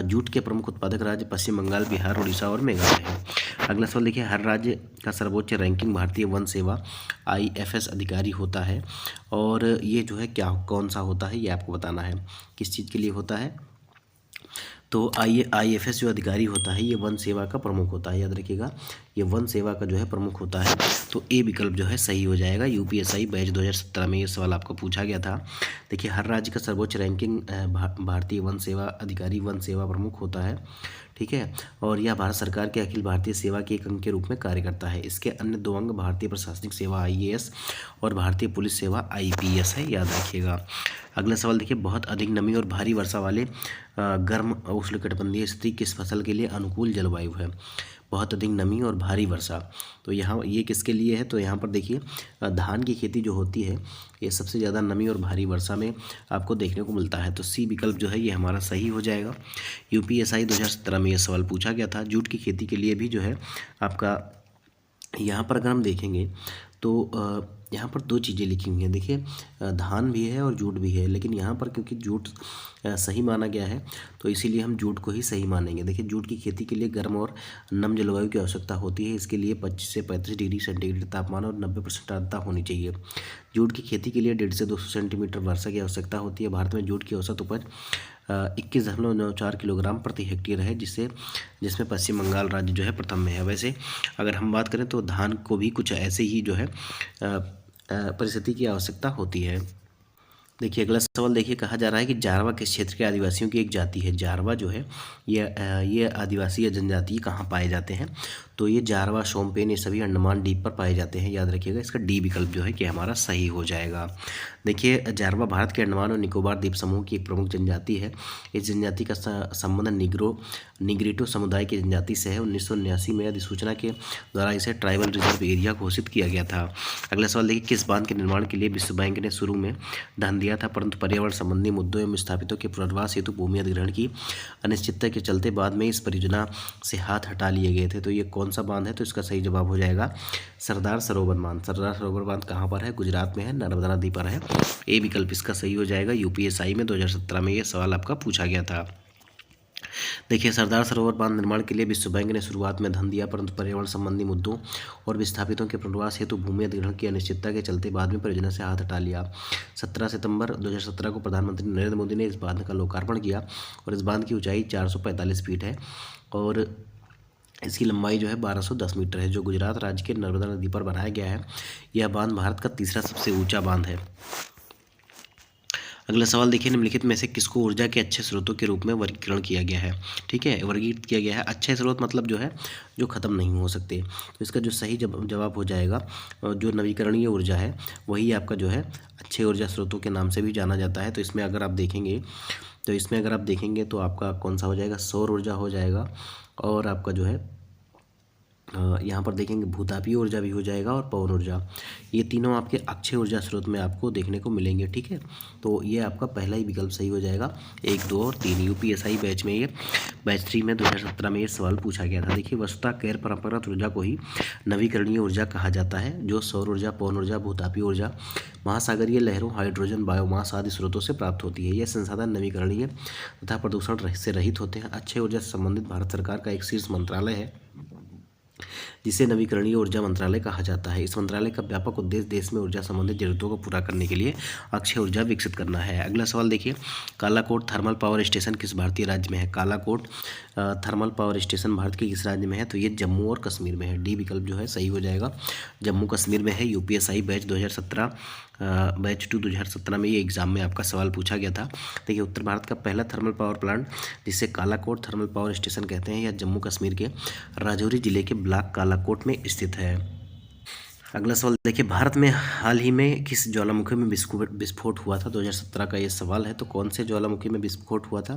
जूट के प्रमुख उत्पादक राज्य पश्चिम बंगाल, बिहार, उड़ीसा और मेघालय है। अगला सवाल देखिए, हर राज्य का सर्वोच्च रैंकिंग भारतीय वन सेवा IFS अधिकारी होता है और ये जो है कौन सा होता है ये आपको बताना है, किस चीज़ के लिए होता है। तो IFS जो अधिकारी होता है ये वन सेवा का प्रमुख होता है, याद रखिएगा, ये वन सेवा का जो है प्रमुख होता है। तो ए विकल्प जो है सही हो जाएगा। UPSI बैच 2017 में ये सवाल आपको पूछा गया था। देखिए, हर राज्य का सर्वोच्च रैंकिंग भारतीय वन सेवा अधिकारी, वन सेवा प्रमुख होता है। ठीक है, और यह भारत सरकार के अखिल भारतीय सेवा के एक अंग के रूप में कार्य करता है। इसके अन्य 2 अंग भारतीय प्रशासनिक सेवा IAS और भारतीय पुलिस सेवा IPS है, याद रखिएगा। अगला सवाल देखिए, बहुत अधिक नमी और भारी वर्षा वाले गर्म उष्णकटिबंधीय स्थिति किस फसल के लिए अनुकूल जलवायु है? बहुत अधिक नमी और भारी वर्षा, तो यहाँ ये किसके लिए है? तो यहाँ पर देखिए, धान की खेती जो होती है ये सबसे ज़्यादा नमी और भारी वर्षा में आपको देखने को मिलता है। तो सी विकल्प जो है ये हमारा सही हो जाएगा। UPSI 2017 में ये सवाल पूछा गया था। जूट की खेती के लिए भी जो है आपका यहाँ पर अगर हम देखेंगे तो यहाँ पर 2 चीज़ें लिखी हुई हैं। देखिए, धान भी है और जूट भी है, लेकिन यहाँ पर क्योंकि जूट सही माना गया है तो इसीलिए हम जूट को ही सही मानेंगे। देखिए, जूट की खेती के लिए गर्म और नम जलवायु की आवश्यकता होती है। इसके लिए 25 से 35 डिग्री सेंटीग्रेड तापमान और 90% आर्द्रता होनी चाहिए। जूट की खेती के लिए 150 से 200 सेंटीमीटर वर्षा की आवश्यकता होती है। भारत में जूट की औसत उपज 21.94 किलोग्राम प्रति हेक्टेयर है, जिसमें पश्चिम बंगाल राज्य जो है प्रथम में है। वैसे अगर हम बात करें तो धान को भी कुछ ऐसे ही जो है परिस्थिति की आवश्यकता होती है। देखिए अगला सवाल, देखिए कहा जा रहा है कि जारवा किस क्षेत्र के आदिवासियों की एक जाति है। जारवा जो है ये आदिवासी या जनजातीय कहाँ पाए जाते हैं, तो ये जारवा, शोम्पेन, ये सभी अंडमान द्वीप पर पाए जाते हैं। याद रखिएगा, इसका डी विकल्प जो है कि हमारा सही हो जाएगा। देखिए जारवा भारत के अंडमान और निकोबार द्वीप समूह की एक प्रमुख जनजाति है। इस जनजाति का संबंध निग्रिटो समुदाय की जनजाति से है। 1979 में अधिसूचना के द्वारा इसे ट्राइबल रिजर्व एरिया घोषित किया गया था। अगला सवाल देखिए, किस बांध के निर्माण के लिए विश्व बैंक ने शुरू में धन दिया था, परंतु पर्यावरण संबंधी मुद्दों एवं विस्थापितों के पुनर्वास हेतु भूमि अधिग्रहण की अनिश्चितता के चलते बाद में इस परियोजना से हाथ हटा लिए गए थे। तो ये कौन सा बांध है, तो इसका सही जवाब हो जाएगा सरदार सरोवर बांध। सरदार सरोवर बांध कहाँ पर है, गुजरात में है, नर्मदा नदी पर है। ए विकल्प इसका सही हो जाएगा। यूपीएसआई में 2017 में ये सवाल आपका पूछा गया था। देखिए सरदार सरोवर बांध निर्माण के लिए विश्व बैंक ने शुरुआत में धन दिया, परंतु पर्यावरण संबंधी मुद्दों और विस्थापितों के पुनर्वास हेतु भूमि अधिग्रहण की अनिश्चितता के चलते बाद में परियोजना से हाथ हटा लिया। 17 सितंबर 2017 को प्रधानमंत्री नरेंद्र मोदी ने इस बांध का लोकार्पण किया और इस बांध की ऊंचाई 445 फीट है और इसकी लंबाई जो है 1210 मीटर है, जो गुजरात राज्य के नर्मदा नदी पर बनाया गया है। यह बांध भारत का तीसरा सबसे ऊंचा बांध है। अगला सवाल देखिए, निम्नलिखित में से किसको ऊर्जा के अच्छे स्रोतों के रूप में वर्गीकरण किया गया है। ठीक है, वर्गीकृत किया गया है। अच्छे स्रोत मतलब जो है जो ख़त्म नहीं हो सकते। तो इसका जो सही जवाब हो जाएगा, जो नवीकरणीय ऊर्जा है वही आपका जो है अच्छे ऊर्जा स्रोतों के नाम से भी जाना जाता है। तो इसमें अगर आप देखेंगे तो आपका कौन सा हो जाएगा, सौर ऊर्जा हो जाएगा और आपका जो है यहाँ पर देखेंगे भूतापीय ऊर्जा भी हो जाएगा और पवन ऊर्जा। ये तीनों आपके अक्षय ऊर्जा स्रोत में आपको देखने को मिलेंगे। ठीक है, तो ये आपका पहला ही विकल्प सही हो जाएगा। 1, 2 और 3 यूपीएसआई बैच 3 में 2017 में ये सवाल पूछा गया था। देखिए वस्तुतः गैर परंपरागत ऊर्जा को ही नवीकरणीय ऊर्जा कहा जाता है, जो सौर ऊर्जा, पवन ऊर्जा, भूतापीय ऊर्जा, महासागरीय लहरों, हाइड्रोजन, बायोमास आदि स्रोतों से प्राप्त होती है। यह संसाधन नवीकरणीय तथा प्रदूषण से रहित होते हैं। अक्षय ऊर्जा से संबंधित भारत सरकार का एक शीर्ष मंत्रालय है, जिसे नवीकरणीय ऊर्जा मंत्रालय कहा जाता है। इस मंत्रालय का व्यापक उद्देश्य देश में ऊर्जा संबंधित जरूरतों को पूरा करने के लिए अक्षय ऊर्जा विकसित करना है। अगला सवाल देखिए, कालाकोट थर्मल पावर स्टेशन किस भारतीय राज्य में है। Kalakot thermal power station Bharat के किस राज्य में है, तो ये जम्मू और कश्मीर में है। डी विकल्प जो है सही हो जाएगा, जम्मू कश्मीर में है। यूपीएसआई बैच 2 2017 में ये एग्जाम में आपका सवाल पूछा गया था। देखिए उत्तर भारत का पहला थर्मल पावर प्लांट, जिसे कालाकोट थर्मल पावर स्टेशन कहते हैं, यह जम्मू कश्मीर के राजौरी जिले के ब्लॉक कालाकोट में स्थित है। अगला सवाल देखिए, भारत में हाल ही में किस ज्वालामुखी में विस्फोट हुआ था। 2017 का ये सवाल है। तो कौन से ज्वालामुखी में विस्फोट हुआ था,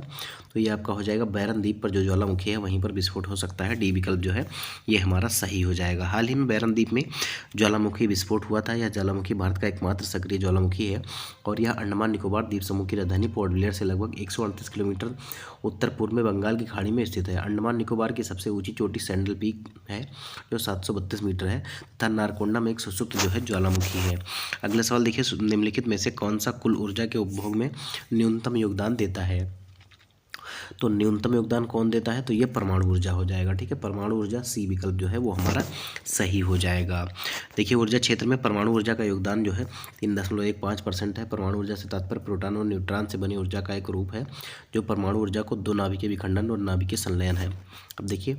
तो ये आपका हो जाएगा बैरन द्वीप पर जो ज्वालामुखी है वहीं पर विस्फोट हो सकता है। डी विकल्प जो है ये हमारा सही हो जाएगा। हाल ही में बैरन द्वीप में ज्वालामुखी विस्फोट हुआ था। यह ज्वालामुखी भारत का एकमात्र सक्रिय ज्वालामुखी है और यह अंडमान निकोबार द्वीप समूह की राजधानी पोर्ट ब्लेयर से लगभग 138 किलोमीटर उत्तर पूर्व में बंगाल की खाड़ी में स्थित है। अंडमान निकोबार की सबसे ऊंची चोटी सैंडल पीक है, जो 732 मीटर है, तथा नारकोंडा एक सुसुप्त जो है ज्वालामुखी है। अगला सवाल देखिए, निम्नलिखित में से कौन सा कुल ऊर्जा के उपभोग में न्यूनतम योगदान देता है। तो न्यूनतम योगदान कौन देता है, तो ये परमाणु ऊर्जा हो जाएगा। ठीक है, परमाणु ऊर्जा सी विकल्प जो है वो हमारा सही हो जाएगा। देखिए ऊर्जा क्षेत्र में परमाणु ऊर्जा का योगदान जो है 3.15% है। परमाणु ऊर्जा से तात्पर्य प्रोटॉन और न्यूट्रॉन से बनी ऊर्जा का एक रूप है, जो परमाणु ऊर्जा को दो नाभिकीय विखंडन और नाभिकीय संलयन है। अब देखिए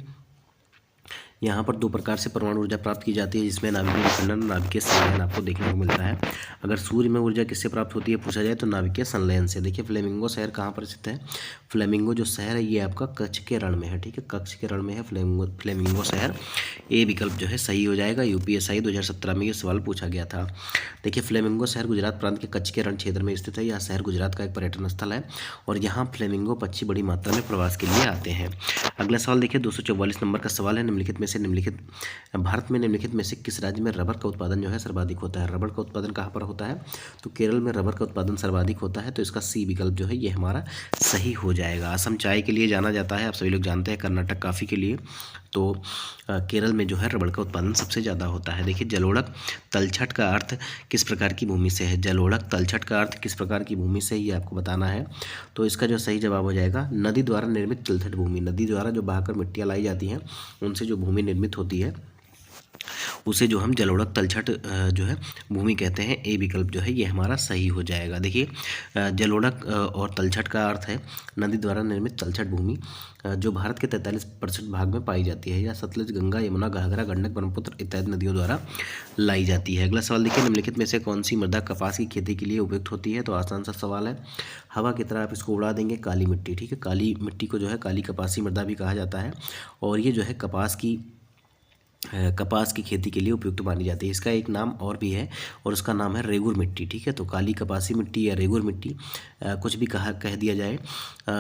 यहाँ पर दो प्रकार से परमाणु ऊर्जा प्राप्त की जाती है, जिसमें नाभिकीय विखंडन, नाभिकीय संलयन आपको देखने को मिलता है। अगर सूर्य में ऊर्जा किससे प्राप्त होती है पूछा जाए, तो नाभिकीय संलयन से। देखिए फ्लेमिंगो शहर कहाँ पर स्थित है। फ्लेमिंगो जो शहर है ये आपका कच्छ के रण में है। ठीक है, कच्छ के रण में है फ्लेमिंगो शहर। ए विकल्प जो है सही हो जाएगा। यूपीएसआई 2017 में ये सवाल पूछा गया था। देखिए फ्लेमिंगो शहर गुजरात प्रांत के कच्छ के रण क्षेत्र में स्थित है। यह शहर गुजरात का एक पर्यटन स्थल है और यहाँ फ्लेमिंगो पक्षी बड़ी मात्रा में प्रवास के लिए आते हैं। अगला सवाल देखिए 244 नंबर का सवाल है, भारत में निम्नलिखित में से किस राज्य में रबर का उत्पादन जो है सर्वाधिक होता है। रबर का उत्पादन कहाँ पर होता है, तो केरल में रबर का उत्पादन सर्वाधिक होता है। तो इसका सी विकल्प जो है ये हमारा सही हो जाएगा। असम चाय के लिए जाना जाता है, आप सभी लोग जानते हैं, कर्नाटक कॉफ़ी के लिए। तो केरल में जो है रबर का उत्पादन सबसे ज़्यादा होता है। देखिए जलोढ़क तलछट का अर्थ किस प्रकार की भूमि से है। जलोढ़क तलछट का अर्थ किस प्रकार की भूमि से, ये आपको बताना है। तो इसका जो सही जवाब हो जाएगा नदी द्वारा निर्मित तिलछट भूमि। नदी द्वारा जो बहाकर मिट्टियाँ लाई जाती हैं उनसे जो भूमि निर्मित होती है उसे जो हम जलोढ़क तलछट जो है भूमि कहते हैं। ए विकल्प जो है ये हमारा सही हो जाएगा। देखिए जलोढ़क और तलछट का अर्थ है नदी द्वारा निर्मित तलछट भूमि जो भारत के 43% भाग में पाई जाती है। या सतलज, गंगा, यमुना, घाघरा, गंडक, ब्रह्मपुत्र इत्यादि नदियों द्वारा लाई जाती है। अगला सवाल देखिए, निम्नलिखित में से कौन सी मृदा कपास की खेती के लिए उपयुक्त होती है? तो आसान सा सवाल है, हवा की तरह आप इसको उड़ा देंगे, काली मिट्टी। ठीक है, काली मिट्टी को जो है काली कपासी मृदा भी कहा जाता है और ये जो है कपास की खेती के लिए उपयुक्त मानी जाती है। इसका एक नाम और भी है और उसका नाम है रेगुर मिट्टी। ठीक है, तो काली कपासी मिट्टी या रेगुर मिट्टी कुछ भी कह दिया जाए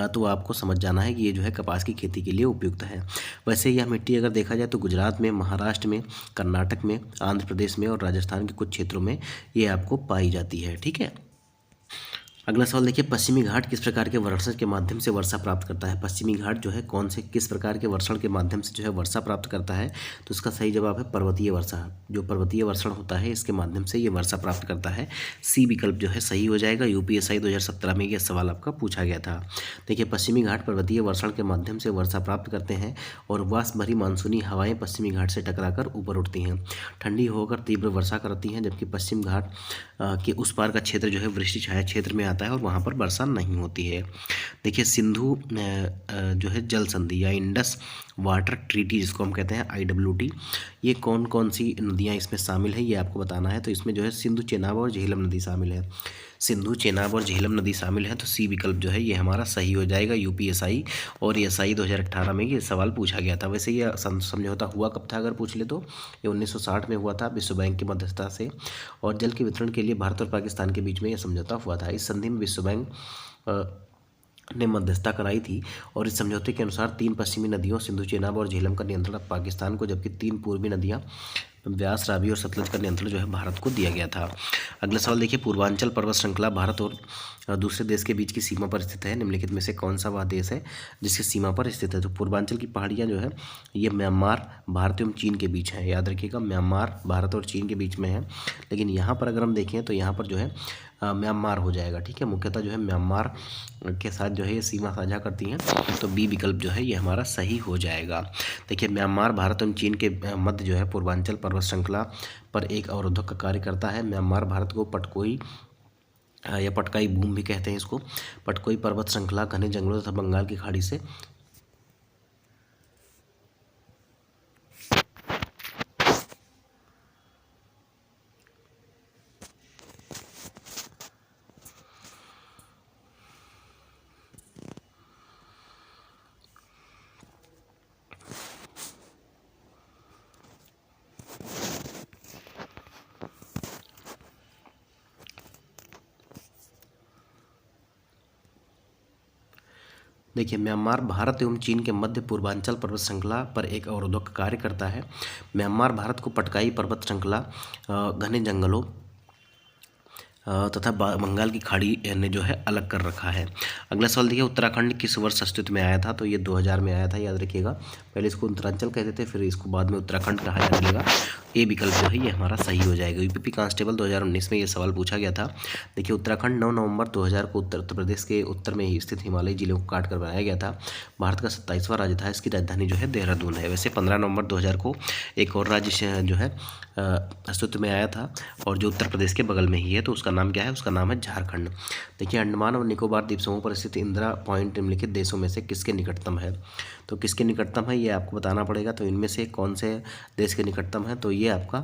तो आपको समझ जाना है कि ये जो है कपास की खेती के लिए उपयुक्त है। वैसे यह मिट्टी अगर देखा जाए तो गुजरात में, महाराष्ट्र में, कर्नाटक में, आंध्र प्रदेश में और राजस्थान के कुछ क्षेत्रों में ये आपको पाई जाती है। ठीक है, अगला सवाल देखिए, पश्चिमी घाट किस प्रकार के वर्षण के माध्यम से वर्षा प्राप्त करता है? पश्चिमी घाट जो है किस प्रकार के वर्षण के माध्यम से जो है वर्षा प्राप्त करता है? तो इसका सही जवाब है पर्वतीय वर्षा। जो पर्वतीय वर्षण होता है इसके माध्यम से ये वर्षा प्राप्त करता है। सी विकल्प जो है सही हो जाएगा। यूपीएससी 2017 में यह सवाल आपका पूछा गया था। देखिए, पश्चिमी घाट पर्वतीय वर्षण के माध्यम से वर्षा प्राप्त करते हैं और वाष्प भरी मानसूनी हवाएं पश्चिमी घाट से टकराकर ऊपर उठती हैं, ठंडी होकर तीव्र वर्षा करती हैं, जबकि पश्चिम घाट के उस पार का क्षेत्र जो है वृष्टि छाया क्षेत्र में आता है और वहाँ पर वर्षा नहीं होती है। देखिए, सिंधु जो है जल संधि या इंडस वाटर ट्रीटी जिसको हम कहते हैं IWT, ये कौन कौन सी नदियाँ इसमें शामिल है ये आपको बताना है। तो इसमें जो है सिंधु, चेनाब और झेलम नदी शामिल है। सिंधु, चेनाब और झेलम नदी शामिल है, तो सी विकल्प जो है ये हमारा सही हो जाएगा। यूपीएससी और एएसआई 2018 में ये सवाल पूछा गया था। वैसे ये समझौता हुआ कब था अगर पूछ ले तो ये 1960 में हुआ था विश्व बैंक की मध्यस्थता से, और जल के वितरण के लिए भारत और पाकिस्तान के बीच में यह समझौता हुआ था। इस संधि में विश्व बैंक ने मध्यस्थता कराई थी और इस समझौते के अनुसार 3 पश्चिमी नदियों सिंधु, चेनाब और झेलम का नियंत्रण पाकिस्तान को, जबकि 3 पूर्वी नदियां व्यास, रावी और सतलज का नियंत्रण जो है भारत को दिया गया था। अगला सवाल देखिए, पूर्वांचल पर्वत श्रृंखला भारत और दूसरे देश के बीच की सीमा पर स्थित है। निम्नलिखित में से कौन सा वह देश है जिसकी सीमा पर स्थित है? तो पूर्वांचल की पहाड़ियाँ जो है ये म्यांमार, भारत एवं चीन के बीच है। याद रखिएगा, म्यांमार भारत और चीन के बीच में है, लेकिन यहाँ पर अगर हम देखें तो यहाँ पर जो है म्यांमार हो जाएगा। ठीक है, मुख्यतः जो है म्यांमार के साथ जो है ये सीमा साझा करती हैं, तो बी विकल्प जो है ये हमारा सही हो जाएगा। देखिए, म्यांमार भारत और चीन के मध्य जो है पूर्वांचल पर्वत श्रृंखला पर एक अवरोधक का कार्य करता है। म्यांमार भारत को पटकोई या पटकाई बूम भी कहते हैं इसको, पटकोई पर्वत श्रृंखला घने जंगलों तथा बंगाल की खाड़ी से देखिए, म्यांमार भारत एवं चीन के मध्य पूर्वांचल पर्वत श्रृंखला पर एक अवरोधक का कार्य करता है। म्यांमार भारत को पटकाई पर्वत श्रृंखला, घने जंगलों तथा बंगाल की खाड़ी ने जो है अलग कर रखा है। अगला सवाल देखिए, उत्तराखंड किस वर्ष अस्तित्व में आया था? तो ये 2000 में आया था, याद रखिएगा। पहले इसको उत्तरांचल कहते थे, फिर इसको बाद में उत्तराखंड कहा जाने लगा। ए विकल्प जो है ये हमारा सही हो जाएगा। यूपीपी कांस्टेबल 2019 में ये सवाल पूछा गया था। देखिए, उत्तराखंड 9 नवंबर 2000 को उत्तर प्रदेश के उत्तर में ही स्थित हिमालयी जिलों को काट कर बनाया गया था। भारत का 27वां राज्य था। इसकी राजधानी जो है देहरादून है। वैसे 15 नवंबर 2000 को एक और राज्य जो है अस्तित्व में आया था और जो उत्तर प्रदेश के बगल में ही है, तो उसका नाम क्या है? उसका नाम है झारखंड। देखिए, अंडमान और निकोबार द्वीप समूह पर स्थित इंदिरा पॉइंट निम्नलिखित देशों में से किसके निकटतम है? तो किसके निकटतम है ये आपको बताना पड़ेगा। तो इनमें से कौन से देश के निकटतम है? तो ये आपका,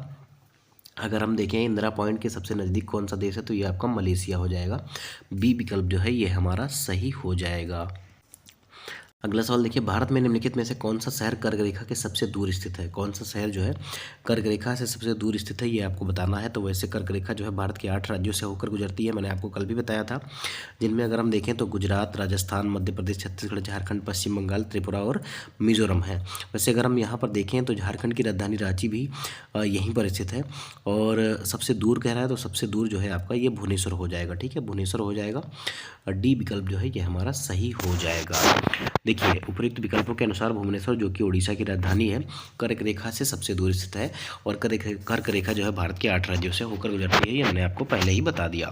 अगर हम देखें इंदिरा पॉइंट के सबसे नज़दीक कौन सा देश है, तो ये आपका मलेशिया हो जाएगा। बी विकल्प जो है ये हमारा सही हो जाएगा। अगला सवाल देखिए, भारत में निम्नलिखित में से कौन सा शहर कर्क रेखा के सबसे दूर स्थित है? कौन सा शहर जो है कर्क रेखा से सबसे दूर स्थित है ये आपको बताना है। तो वैसे कर्क रेखा जो है भारत के 8 राज्यों से होकर गुजरती है, मैंने आपको कल भी बताया था, जिनमें अगर हम देखें तो गुजरात, राजस्थान, मध्य प्रदेश, छत्तीसगढ़, झारखंड, पश्चिम बंगाल, त्रिपुरा और मिजोरम है। वैसे अगर हम यहाँ पर देखें तो झारखंड की राजधानी रांची भी यहीं पर स्थित है, और सबसे दूर कह रहा है तो सबसे दूर जो है आपका ये भुवनेश्वर हो जाएगा। ठीक है, भुवनेश्वर हो जाएगा। डी विकल्प जो है ये हमारा सही हो जाएगा। देखिए, देखिए उपयुक्त विकल्पों के अनुसार भुवनेश्वर जो कि उड़ीसा की राजधानी है, कर्क रेखा से सबसे दूर स्थित है और कर्क रेखा जो है भारत के 8 राज्यों से होकर गुजरती है, ये मैंने आपको पहले ही बता दिया।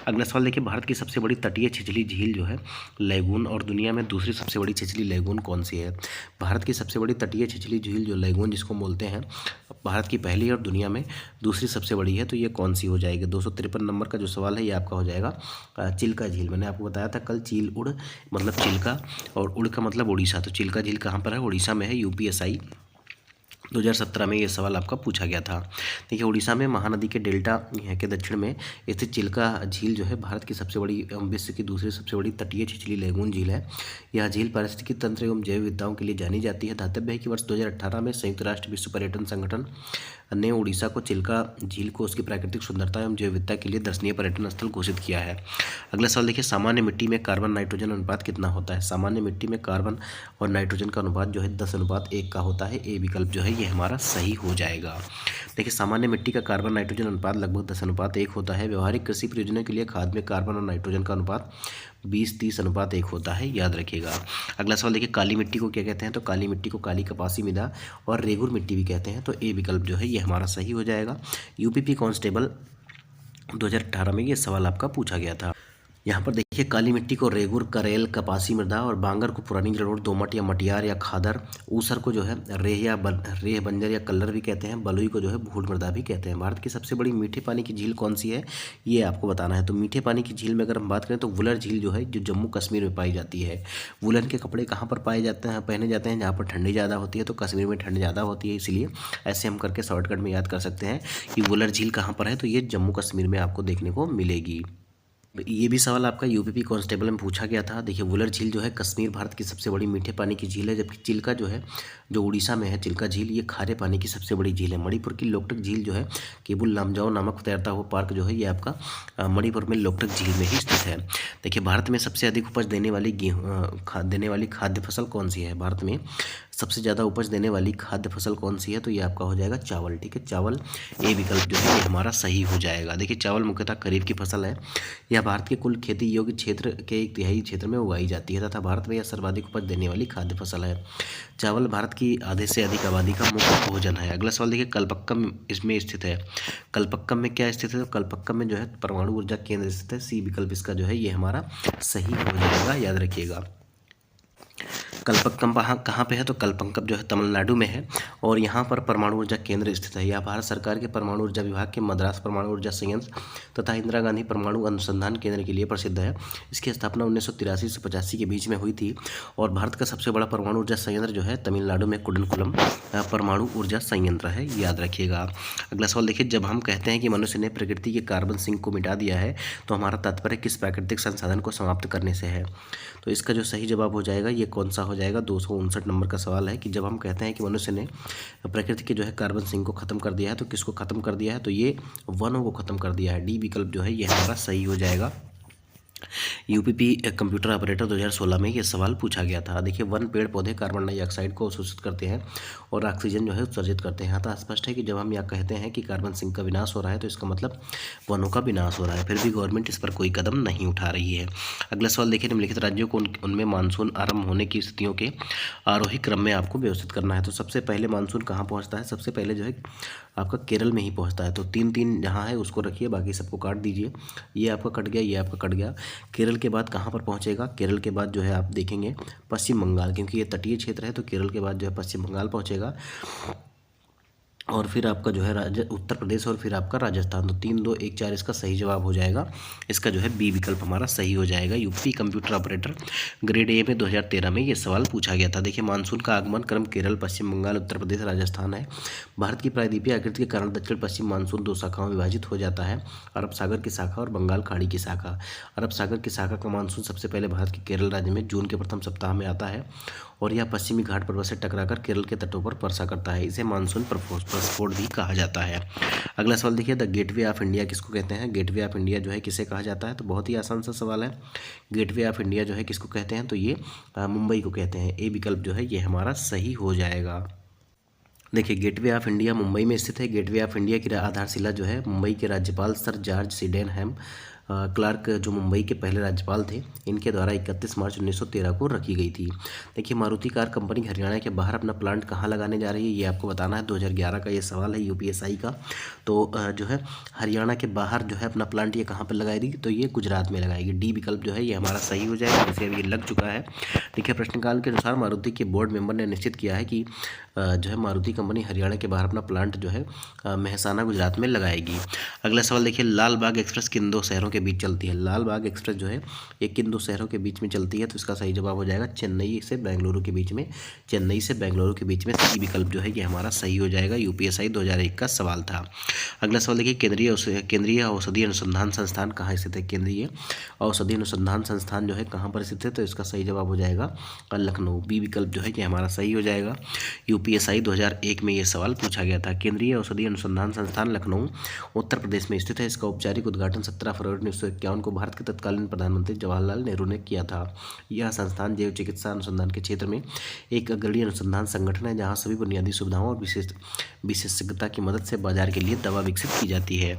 अगला सवाल देखिए, भारत की सबसे बड़ी तटीय छिछली झील जो है लैगून और दुनिया में दूसरी सबसे बड़ी छिछली लैगून कौन सी है? भारत की सबसे बड़ी तटीय छिछली झील जो लैगून जिसको बोलते हैं, भारत की पहली और दुनिया में दूसरी सबसे बड़ी है, तो ये कौन सी हो जाएगी? 253 नंबर का जो सवाल है ये आपका हो जाएगा चिल्का झील। मैंने आपको बताया था कल, चील उड़ मतलब चिल्का और उड़ का मतलब उड़ीसा, तो चिल्का झील कहाँ पर है? उड़ीसा में है। यूपीएसआई 2017 में ये सवाल आपका पूछा गया था। देखिए उड़ीसा में महानदी के डेल्टा के दक्षिण में स्थित चिल्का झील जो है भारत की सबसे बड़ी विश्व की दूसरी सबसे बड़ी तटीय छिछली लैगून झील है। यह झील पारिस्थितिकी तंत्र एवं जैव विविधताओं के लिए जानी जाती है। ध्यातव्य है कि वर्ष 2018 में संयुक्त राष्ट्र विश्व पर्यटन संगठन ने उड़ीसा को चिल्का झील को उसकी प्राकृतिक सुंदरता एवं जैव विविधता के लिए दर्शनीय पर्यटन स्थल घोषित किया है। अगला सवाल देखिए, सामान्य मिट्टी में कार्बन नाइट्रोजन अनुपात कितना होता है? सामान्य मिट्टी में कार्बन और नाइट्रोजन का अनुपात जो है 10:1 का होता है। ए विकल्प जो है ये हमारा सही हो जाएगा। देखिए सामान्य मिट्टी का कार्बन नाइट्रोजन अनुपात लगभग 10:1 होता है। व्यवहारिक कृषि प्रयोजनों के लिए खाद में कार्बन और नाइट्रोजन का अनुपात 20:30:1 होता है, याद रखिएगा। अगला सवाल देखिए, काली मिट्टी को क्या कहते हैं? तो काली मिट्टी को काली कपासी मृदा और रेगुर मिट्टी भी कहते हैं, तो ए विकल्प जो है ये हमारा सही हो जाएगा। यूपीपी कांस्टेबल 2018 में ये सवाल आपका पूछा गया था। यहाँ पर देखिए काली मिट्टी को रेगुर, करेल, कपासी मृदा और बांगर को पुरानी जलोढ़, दोमट या मटियार या खादर, ऊसर को जो है रेह बंजर या कल्लर भी कहते हैं, बलुई को जो है भूल मृदा भी कहते हैं। भारत की सबसे बड़ी मीठे पानी की झील कौन सी है, ये आपको बताना है। तो मीठे पानी की झील में अगर हम बात करें तो वुलर झील जो है जो जम्मू कश्मीर में पाई जाती है। वुलन के कपड़े कहाँ पर पाए जाते हैं, पहने जाते हैं? जहाँ पर ठंडी ज़्यादा होती है, तो कश्मीर में ठंड ज़्यादा होती है, इसलिए ऐसे हम करके शॉर्टकट में याद कर सकते हैं कि वुलर झील कहाँ पर है, तो ये जम्मू कश्मीर में आपको देखने को मिलेगी। ये भी सवाल आपका यूपीपी कांस्टेबल में पूछा गया था। देखिए वुलर झील जो है कश्मीर भारत की सबसे बड़ी मीठे पानी की झील है, जबकि चिल्का जो है जो उड़ीसा में है, चिल्का झील ये खारे पानी की सबसे बड़ी झील है। मणिपुर की लोकटक झील जो है केबुल लामजाओ नामक तैरता हुआ पार्क जो है ये आपका मणिपुर में लोकटक झील में ही स्थित है। देखिए भारत में सबसे अधिक उपज देने वाली खाद्य फसल कौन सी है? भारत में सबसे ज़्यादा उपज देने वाली खाद्य फसल कौन सी है? तो ये आपका हो जाएगा चावल। ठीक है, चावल ए विकल्प जो है ये हमारा सही हो जाएगा। देखिए चावल मुख्यतः खरीफ की फसल है। यह भारत के कुल खेती योग्य क्षेत्र के 1/3 क्षेत्र में उगाई जाती है तथा भारत में यह सर्वाधिक उपज देने वाली खाद्य फसल है। चावल भारत की आधे से अधिक आबादी का मुख्य भोजन है। अगला सवाल देखिए, कलपक्कम इसमें स्थित है। कलपक्कम में क्या स्थित है? तो कलपक्कम में जो है परमाणु ऊर्जा केंद्र स्थित है। सी विकल्प इसका जो है ये हमारा सही हो जाएगा, याद रखिएगा। कलपक्कम कहाँ पे है? तो कलपक्कम जो है तमिलनाडु में है और यहाँ पर परमाणु ऊर्जा केंद्र स्थित है। यह भारत सरकार के परमाणु ऊर्जा विभाग के मद्रास परमाणु ऊर्जा संयंत्र तथा इंदिरा गांधी परमाणु अनुसंधान केंद्र के लिए प्रसिद्ध है। इसकी स्थापना 1983 से 85 के बीच में हुई थी और भारत का सबसे बड़ा परमाणु ऊर्जा संयंत्र जो है तमिलनाडु में कुडनकुलम परमाणु ऊर्जा संयंत्र है, याद रखिएगा। अगला सवाल देखिए, जब हम कहते हैं कि मनुष्य ने प्रकृति के कार्बन सिंक को मिटा दिया है तो हमारा तात्पर्य किस प्राकृतिक संसाधन को समाप्त करने से है? तो इसका जो सही जवाब हो जाएगा ये कौन सा हो जाएगा? 259 नंबर का सवाल है कि जब हम कहते हैं कि मनुष्य ने प्रकृति के जो है कार्बन सिंक को खत्म कर दिया है तो किसको खत्म कर दिया है? तो ये वनों को खत्म कर दिया है। डी विकल्प जो है ये हमारा सही हो जाएगा। यूपीपी कंप्यूटर ऑपरेटर 2016 में ये सवाल पूछा गया था। देखिए वन पेड़ पौधे कार्बन डाइऑक्साइड को अवशोषित करते हैं और ऑक्सीजन जो है उत्सर्जित करते हैं। यहाँ तो स्पष्ट है कि जब हम यह कहते हैं कि कार्बन सिंक का विनाश हो रहा है तो इसका मतलब वनों का विनाश हो रहा है, फिर भी गवर्नमेंट इस पर कोई कदम नहीं उठा रही है। अगला सवाल देखिए, निम्नलिखित राज्यों को उनमें मानसून आरंभ होने की स्थितियों के आरोही क्रम में आपको व्यवस्थित करना है। तो सबसे पहले मानसून कहाँ पहुँचता है? सबसे पहले जो है आपका केरल में ही पहुँचता है। तो 3 जहाँ है उसको रखिए, बाकी सबको काट दीजिए। ये आपका कट गया, ये आपका कट गया। केरल के बाद कहाँ पर पहुँचेगा? केरल के बाद जो है आप देखेंगे पश्चिम बंगाल, क्योंकि ये तटीय क्षेत्र है तो केरल के बाद जो है पश्चिम बंगाल पहुँचेगा और फिर आपका जो है उत्तर प्रदेश और फिर आपका राजस्थान। तो 3, 2, 1, 4 इसका सही जवाब हो जाएगा। इसका जो है बी विकल्प हमारा सही हो जाएगा। UP computer operator grade A में 2013 में ये सवाल पूछा गया था। देखिए मानसून का आगमन क्रम केरल, पश्चिम बंगाल, उत्तर प्रदेश, राजस्थान है। भारत की प्रायद्वीपीय आकृति के कारण दक्षिण पश्चिम मानसून 2 शाखाओं में विभाजित हो जाता है, अरब सागर की शाखा और बंगाल खाड़ी की शाखा। अरब सागर की शाखा का मानसून सबसे पहले भारत के केरल राज्य में जून के प्रथम सप्ताह में आता है और यह पश्चिमी घाट पर्वत से टकराकर केरल के तटों पर वर्षा करता है। इसे मानसून प्रस्फोट भी कहा जाता है। अगला सवाल देखिए, द गेटवे ऑफ इंडिया किसको कहते हैं? गेटवे ऑफ इंडिया जो है किसे कहा जाता है? तो बहुत ही आसान सा सवाल है। गेटवे ऑफ इंडिया जो है किसको कहते हैं? तो ये मुंबई को कहते हैं। ए विकल्प जो है ये हमारा सही हो जाएगा। देखिए गेटवे ऑफ इंडिया मुंबई में स्थित है। गेटवे ऑफ इंडिया की आधारशिला जो है मुंबई के राज्यपाल सर जॉर्ज सिडेनहैम क्लार्क जो मुंबई के पहले राज्यपाल थे, इनके द्वारा 31 मार्च 1913 को रखी गई थी। देखिए मारुति कार कंपनी हरियाणा के बाहर अपना प्लांट कहाँ लगाने जा रही है, ये आपको बताना है। 2011 का ये सवाल है यूपीएसआई का। तो जो है हरियाणा के बाहर जो है अपना प्लांट ये कहाँ पर लगाएगी, तो ये गुजरात में लगाएगी। डी विकल्प जो है ये हमारा सही हो जाएगा, जैसे अब ये लग चुका है। देखिए प्रश्नकाल के अनुसार मारुति के बोर्ड मेंबर ने निश्चित किया है कि जो है मारुति कंपनी हरियाणा के बाहर अपना प्लांट जो है मेहसाना गुजरात में लगाएगी। अगला सवाल देखिए, लाल बाग एक्सप्रेस किन दो शहरों के बीच चलती है। लाल बाग एक्सप्रेस जो है ये किन दो शहरों के बीच में चलती है, तो इसका सही जवाब हो जाएगा चेन्नई से बेंगलुरु के बीच में। चेन्नई से बेंगलुरु के बीच में सी विकल्प जो है ये हमारा सही हो जाएगा। यूपीएसआई 2001 का सवाल था। अगला सवाल देखिए, केंद्रीय औषधि अनुसंधान संस्थान कहाँ स्थित है। केंद्रीय औषधि अनुसंधान संस्थान जो है कहाँ पर स्थित है, तो इसका सही जवाब हो जाएगा लखनऊ। बी विकल्प जो है ये हमारा सही हो जाएगा। यूपीएसआई 2001 में ये सवाल पूछा गया था। केंद्रीय औषधि अनुसंधान संस्थान लखनऊ उत्तर प्रदेश में स्थित है। इसका औपचारिक उद्घाटन 17 फरवरी 1951 को भारत के तत्कालीन प्रधानमंत्री जवाहरलाल नेहरू ने किया था। यह संस्थान जैव चिकित्सा अनुसंधान के क्षेत्र में एक अग्रणी अनुसंधान संगठन है, जहाँ सभी बुनियादी सुविधाओं और विशेषज्ञता की मदद से बाजार के लिए दवा विकसित की जाती है।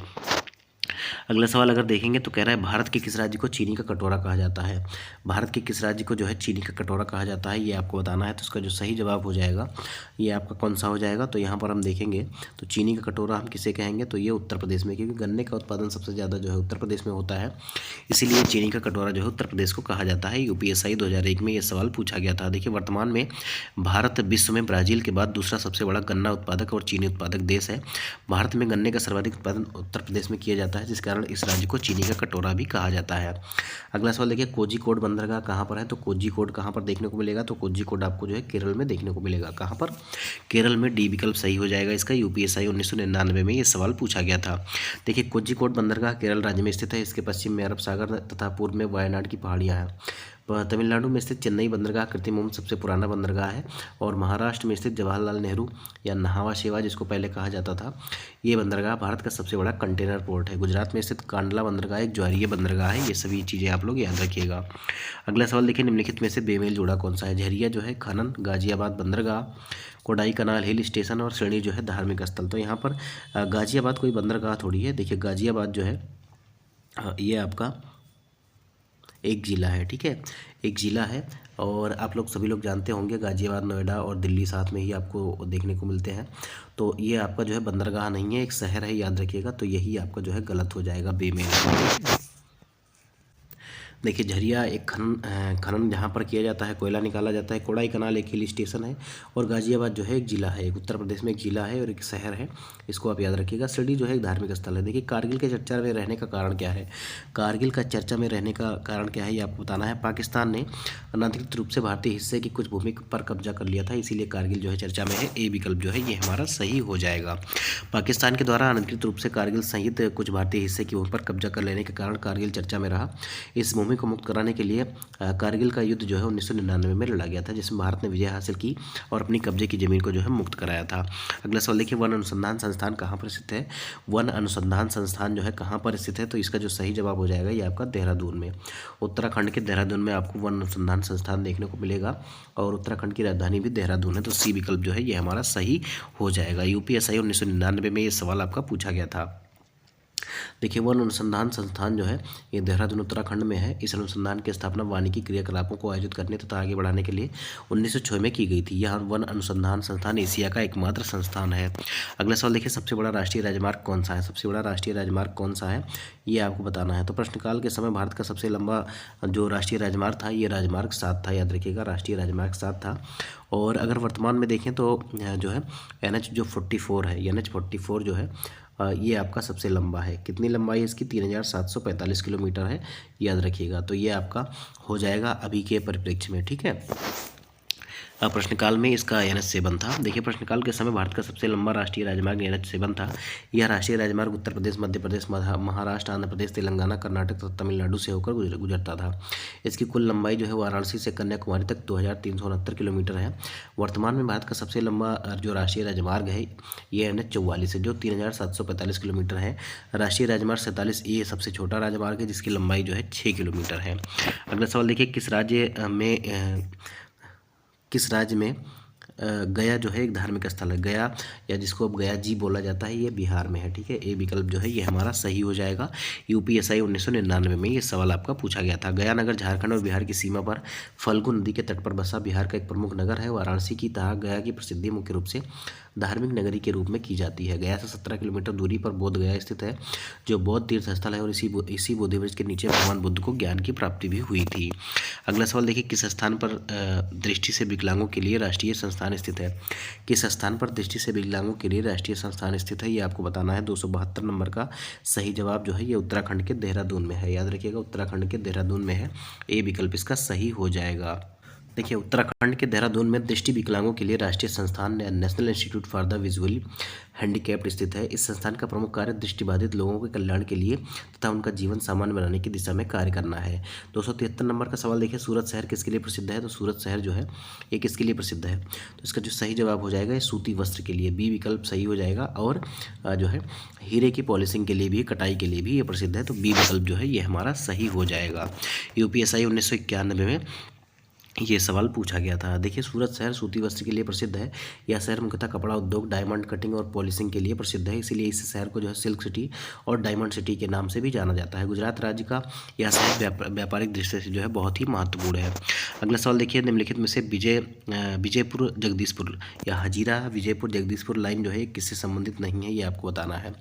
अगला सवाल अगर देखेंगे तो कह रहा है भारत के किस राज्य को चीनी का कटोरा कहा जाता है। भारत के किस राज्य को जो है चीनी का कटोरा कहा जाता है, ये आपको बताना है। तो इसका जो सही जवाब हो जाएगा ये आपका कौन सा हो जाएगा, तो यहाँ पर हम देखेंगे तो चीनी का कटोरा हम किसे कहेंगे, तो ये उत्तर प्रदेश में, क्योंकि गन्ने का उत्पादन सबसे ज़्यादा जो है उत्तर प्रदेश में होता है, इसीलिए चीनी का कटोरा जो है उत्तर प्रदेश को कहा जाता है। यूपीएसआई 2001 में ये सवाल पूछा गया था। देखिए वर्तमान में भारत विश्व में ब्राज़ील के बाद दूसरा सबसे बड़ा गन्ना उत्पादक और चीनी उत्पादक देश है। भारत में गन्ने का सर्वाधिक उत्पादन उत्तर प्रदेश में किया जाता है, जिस कारण इस राज्य को चीनी का कटोरा भी कहा जाता है। अगला सवाल देखिए, कोझिकोड बंदरगाह कहाँ पर है, तो कोझिकोड कहाँ पर देखने को मिलेगा, तो कोझिकोड आपको जो है केरल में देखने को मिलेगा। कहाँ पर, केरल में। डी विकल्प सही हो जाएगा इसका। यूपीएसआई 1999 में ये सवाल पूछा गया था। देखिए कोझिकोड बंदरगाह केरल राज्य में स्थित है। इसके पश्चिम में अरब सागर तथा पूर्व में वायनाड की पहाड़ियाँ हैं। तमिलनाडु में स्थित चेन्नई बंदरगाह कृत्रिम एवं सबसे पुराना बंदरगाह है, और महाराष्ट्र में स्थित जवाहरलाल नेहरू या नहावा शेवा जिसको पहले कहा जाता था, ये बंदरगाह भारत का सबसे बड़ा कंटेनर पोर्ट है। गुजरात में स्थित कांडला बंदरगाह एक ज्वारीय बंदरगाह है। ये सभी चीज़ें आप लोग याद रखिएगा। अगला सवाल देखिए, निम्नलिखित में से बेमेल जोड़ा कौन सा है। झरिया जो है खनन, गाजियाबाद बंदरगाह, कोडाई कनाल हिल स्टेशन और श्रेणी जो है धार्मिक स्थल। तो यहाँ पर गाजियाबाद कोई बंदरगाह थोड़ी है। देखिए गाजियाबाद जो है ये आपका एक ज़िला है, ठीक है, एक ज़िला है। और आप लोग सभी लोग जानते होंगे गाजियाबाद, नोएडा और दिल्ली साथ में ही आपको देखने को मिलते हैं। तो ये आपका जो है बंदरगाह नहीं है, एक शहर है, याद रखिएगा। तो यही आपका जो है गलत हो जाएगा, बेमेल। देखिए झरिया एक खनन जहाँ पर किया जाता है, कोयला निकाला जाता है। कोडाई कनाल एक हिल स्टेशन है, और गाजियाबाद जो है एक ज़िला है, एक उत्तर प्रदेश में एक ज़िला है और एक शहर है। इसको आप याद रखिएगा। शिरडी जो है एक धार्मिक स्थल है। देखिए कारगिल के चर्चा में रहने का कारण क्या है, कारगिल का चर्चा में रहने का कारण क्या है ये आपको बताना है। पाकिस्तान ने अनाधिकृत रूप से भारतीय हिस्से की कुछ भूमि पर कब्जा कर लिया था, इसीलिए कारगिल जो है चर्चा में है। ए विकल्प जो है ये हमारा सही हो जाएगा। पाकिस्तान के द्वारा अनाधिकृत रूप से कारगिल सहित कुछ भारतीय हिस्से की भूमि पर कब्जा कर लेने के कारण कारगिल चर्चा में रहा। इस भूमि को मुक्त कराने के लिए कारगिल का युद्ध जो है 1999 में लड़ा गया था, जिसमें भारत ने विजय हासिल की और अपनी कब्जे की जमीन को जो है मुक्त कराया था। अगला सवाल देखिए, वन अनुसंधान संस्थान कहाँ पर स्थित है। वन अनुसंधान संस्थान जो है कहाँ पर स्थित है, तो इसका जो सही जवाब हो जाएगा ये आपका देहरादून में। उत्तराखंड के देहरादून में आपको वन अनुसंधान संस्थान देखने को मिलेगा, और उत्तराखंड की राजधानी भी देहरादून है। तो सी विकल्प जो है ये हमारा सही हो जाएगा। यूपीएसआई 1999 में ये सवाल आपका पूछा गया था। देखिए वन अनुसंधान संस्थान जो है ये देहरादून उत्तराखंड में है। इस अनुसंधान की स्थापना वानिकी क्रियाकलापों को आयोजित करने तथा आगे बढ़ाने के लिए 1906 में की गई थी। यह वन अनुसंधान संस्थान एशिया का एकमात्र संस्थान है। अगला सवाल देखिए, सबसे बड़ा राष्ट्रीय राजमार्ग कौन सा है। सबसे बड़ा राष्ट्रीय राजमार्ग कौन सा है ये आपको बताना है। तो प्रश्नकाल के समय भारत का सबसे लंबा जो राष्ट्रीय राजमार्ग था ये राजमार्ग 7 था, याद रखिएगा, राष्ट्रीय राजमार्ग 7 था। और अगर वर्तमान में देखें तो जो है NH जो 44 है, NH 44 जो है ये आपका सबसे लंबा है। कितनी लंबाई है इसकी, 3745 किलोमीटर है, याद रखिएगा। तो ये आपका हो जाएगा अभी के परिप्रेक्ष्य में, ठीक है। प्रश्नकाल में इसका NH7 था। देखिए प्रश्नकाल के समय भारत का सबसे लंबा राष्ट्रीय राजमार्ग NH7 था। यह राष्ट्रीय राजमार्ग उत्तर प्रदेश, मध्य प्रदेश, महाराष्ट्र, आंध्र प्रदेश, तेलंगाना, कर्नाटक तथा तमिलनाडु से होकर गुजरता था। इसकी कुल लंबाई जो है वाराणसी से कन्याकुमारी तक 2369 किलोमीटर है। वर्तमान में भारत का सबसे लंबा जो राष्ट्रीय राजमार्ग है ये NH44 है, जो 3745 किलोमीटर है। राष्ट्रीय राजमार्ग 47 ये सबसे छोटा राजमार्ग है, जिसकी लंबाई जो है 6 किलोमीटर है। अगला सवाल देखिए, किस राज्य में गया जो है एक धार्मिक स्थल है। गया या जिसको अब गया जी बोला जाता है, ये बिहार में है। ठीक है, ए विकल्प जो है ये हमारा सही हो जाएगा। यूपीएसआई 1999 में ये सवाल आपका पूछा गया था। गया नगर झारखंड और बिहार की सीमा पर फल्गु नदी के तट पर बसा बिहार का एक प्रमुख नगर है। वाराणसी की तरह गया की प्रसिद्धि मुख्य रूप से धार्मिक नगरी के रूप में की जाती है। गया से 17 किलोमीटर दूरी पर बोध गया स्थित है, जो बौद्ध तीर्थ स्थल है और इसी बोधि वृक्ष के नीचे भगवान बुद्ध को ज्ञान की प्राप्ति भी हुई थी। अगला सवाल देखिए, किस स्थान पर दृष्टि से विकलांगों के लिए राष्ट्रीय संस्थान स्थित है? किस स्थान पर दृष्टि से विकलांगों के लिए राष्ट्रीय संस्थान स्थित है, ये आपको बताना है। 272 नंबर का सही जवाब जो है ये उत्तराखंड के देहरादून में है। याद रखिएगा, उत्तराखंड के देहरादून में है। ए विकल्प इसका सही हो जाएगा। देखिए, उत्तराखंड के देहरादून में दृष्टि विकलांगों के लिए राष्ट्रीय संस्थान national institute for the visually handicapped स्थित है। इस संस्थान का प्रमुख कार्य दृष्टिबाधित लोगों के कल्याण के लिए तथा उनका जीवन सामान्य बनाने की दिशा में कार्य करना है। 273 नंबर का सवाल देखिए, सूरत शहर किसके लिए प्रसिद्ध है? तो सूरत शहर जो है ये किसके लिए प्रसिद्ध है? तो इसका जो सही जवाब हो जाएगा ये सूती वस्त्र के लिए। बी विकल्प सही हो जाएगा। और जो है हीरे की पॉलिशिंग के लिए भी, कटाई के लिए भी ये प्रसिद्ध है। तो बी विकल्प जो है ये हमारा सही हो जाएगा। यूपीएसआई 1991 में ये सवाल पूछा गया था। देखिए, सूरत शहर सूती वस्त्र के लिए प्रसिद्ध है। यह शहर मुख्यतः कपड़ा उद्योग, डायमंड कटिंग और पॉलिशिंग के लिए प्रसिद्ध है। इसीलिए इस शहर को जो है सिल्क सिटी और डायमंड सिटी के नाम से भी जाना जाता है। गुजरात राज्य का यह शहर व्यापारिक दृष्टि से जो है बहुत ही महत्वपूर्ण है। अगला सवाल देखिए, निम्नलिखित में से विजयपुर जगदीशपुर या हजीरा विजयपुर जगदीशपुर लाइन जो है किससे संबंधित नहीं है, ये आपको बताना है।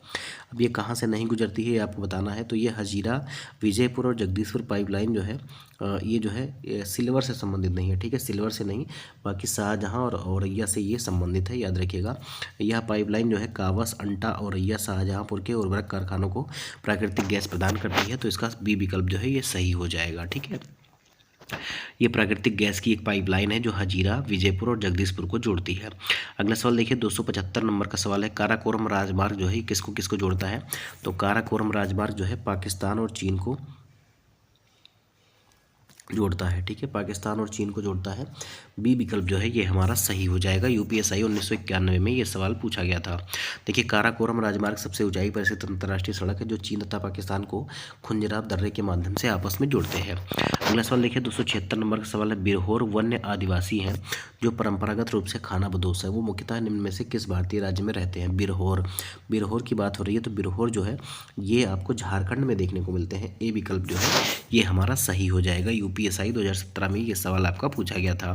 अब ये कहाँ से नहीं गुजरती है ये आपको बताना है। तो ये हजीरा विजयपुर और जगदीशपुर पाइपलाइन जो है ये जो है सिल्वर से संबंधित नहीं है। ठीक है, सिल्वर से नहीं, बाकी शाहजहाँ और औरैया से ये संबंधित है। याद रखिएगा, यह पाइपलाइन जो है कावस, अंटा, औरैया, शाहजहाँपुर के उर्वरक कारखानों को प्राकृतिक गैस प्रदान करती है। तो इसका बी विकल्प जो है ये सही हो जाएगा। ठीक है, ये प्राकृतिक गैस की एक पाइपलाइन है जो हजीरा विजयपुर और जगदीशपुर को जोड़ती है। अगला सवाल देखिए, 275 नंबर का सवाल है, काराकोरम राजमार्ग जो है किसको किसको जोड़ता है? तो काराकोरम राजमार्ग जो है पाकिस्तान और चीन को जोड़ता है। ठीक है, पाकिस्तान और चीन को जोड़ता है। बी विकल्प जो है ये हमारा सही हो जाएगा। यूपीएसआई 1991 में ये सवाल पूछा गया था। देखिए, काराकोरम राजमार्ग सबसे ऊंचाई पर स्थित अंतर्राष्ट्रीय सड़क है जो चीन तथा पाकिस्तान को खुंजराब दर्रे के माध्यम से आपस में जोड़ते हैं। अगला सवाल देखिए, 276 नंबर का सवाल है, बिरहोर वन्य आदिवासी हैं जो परंपरागत रूप से खानाबदोश है, वो मुख्यतः निम्न में से किस भारतीय राज्य में रहते हैं? बिरहोर की बात हो रही है। तो बिरहोर जो है ये आपको झारखंड में देखने को मिलते हैं। ए विकल्प जो है ये हमारा सही हो जाएगा। यूपीएसआई 2017 में ये सवाल आपका पूछा गया था।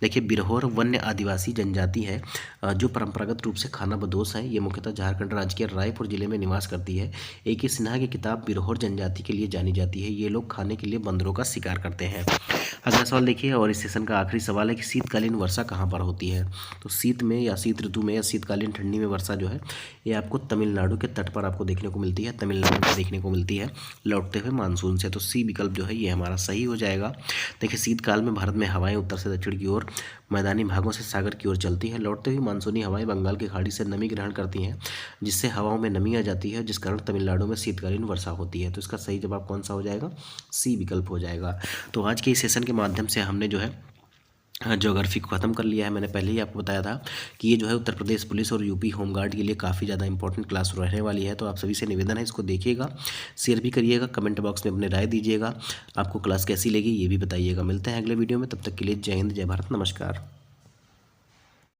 देखिए, बिरहोर वन्य आदिवासी जनजाति है जो परंपरागत रूप से खानाबदोश है। ये मुख्यतः झारखंड राज्य के रायपुर जिले में निवास करती है। एक सिन्हा की किताब बिरहोर जनजाति के लिए जानी जाती है। ये लोग खाने के लिए बंदरों का शिकार करते हैं। अगला सवाल देखिए, और इस सेशन का आखिरी सवाल है कि शीतकालीन वर्षा कहाँ पर होती है? तो शीत में या शीत ऋतु में या शीतकालीन ठंडी में वर्षा जो है ये आपको तमिलनाडु के तट पर आपको देखने को मिलती है। तमिलनाडु में देखने को मिलती है लौटते हुए मानसून से। तो सी विकल्प जो है ये हमारा सही हो जाएगा। देखिए, शीतकाल में भारत में हवाएं उत्तर से दक्षिण की ओर, मैदानी भागों से सागर की ओर चलती हैं। लौटते हुए मानसूनी हवाएं बंगाल की खाड़ी से नमी ग्रहण करती हैं, जिससे हवाओं में नमी आ जाती है, जिस कारण तमिलनाडु में शीतकालीन वर्षा होती है। तो इसका सही जवाब कौन सा हो जाएगा? सी विकल्प हो जाएगा। तो आज के इस सेशन के माध्यम से हमने जो है ज्योग्राफी को ख़त्म कर लिया है। मैंने पहले ही आपको बताया था कि ये जो है उत्तर प्रदेश पुलिस और यूपी होमगार्ड के लिए काफ़ी ज़्यादा इंपॉर्टेंट क्लास रहने वाली है। तो आप सभी से निवेदन है, इसको देखिएगा, शेयर भी करिएगा, कमेंट बॉक्स में अपनी राय दीजिएगा, आपको क्लास कैसी लगी ये भी बताइएगा। मिलते हैं अगले वीडियो में, तब तक के लिए जय हिंद, जय भारत, नमस्कार।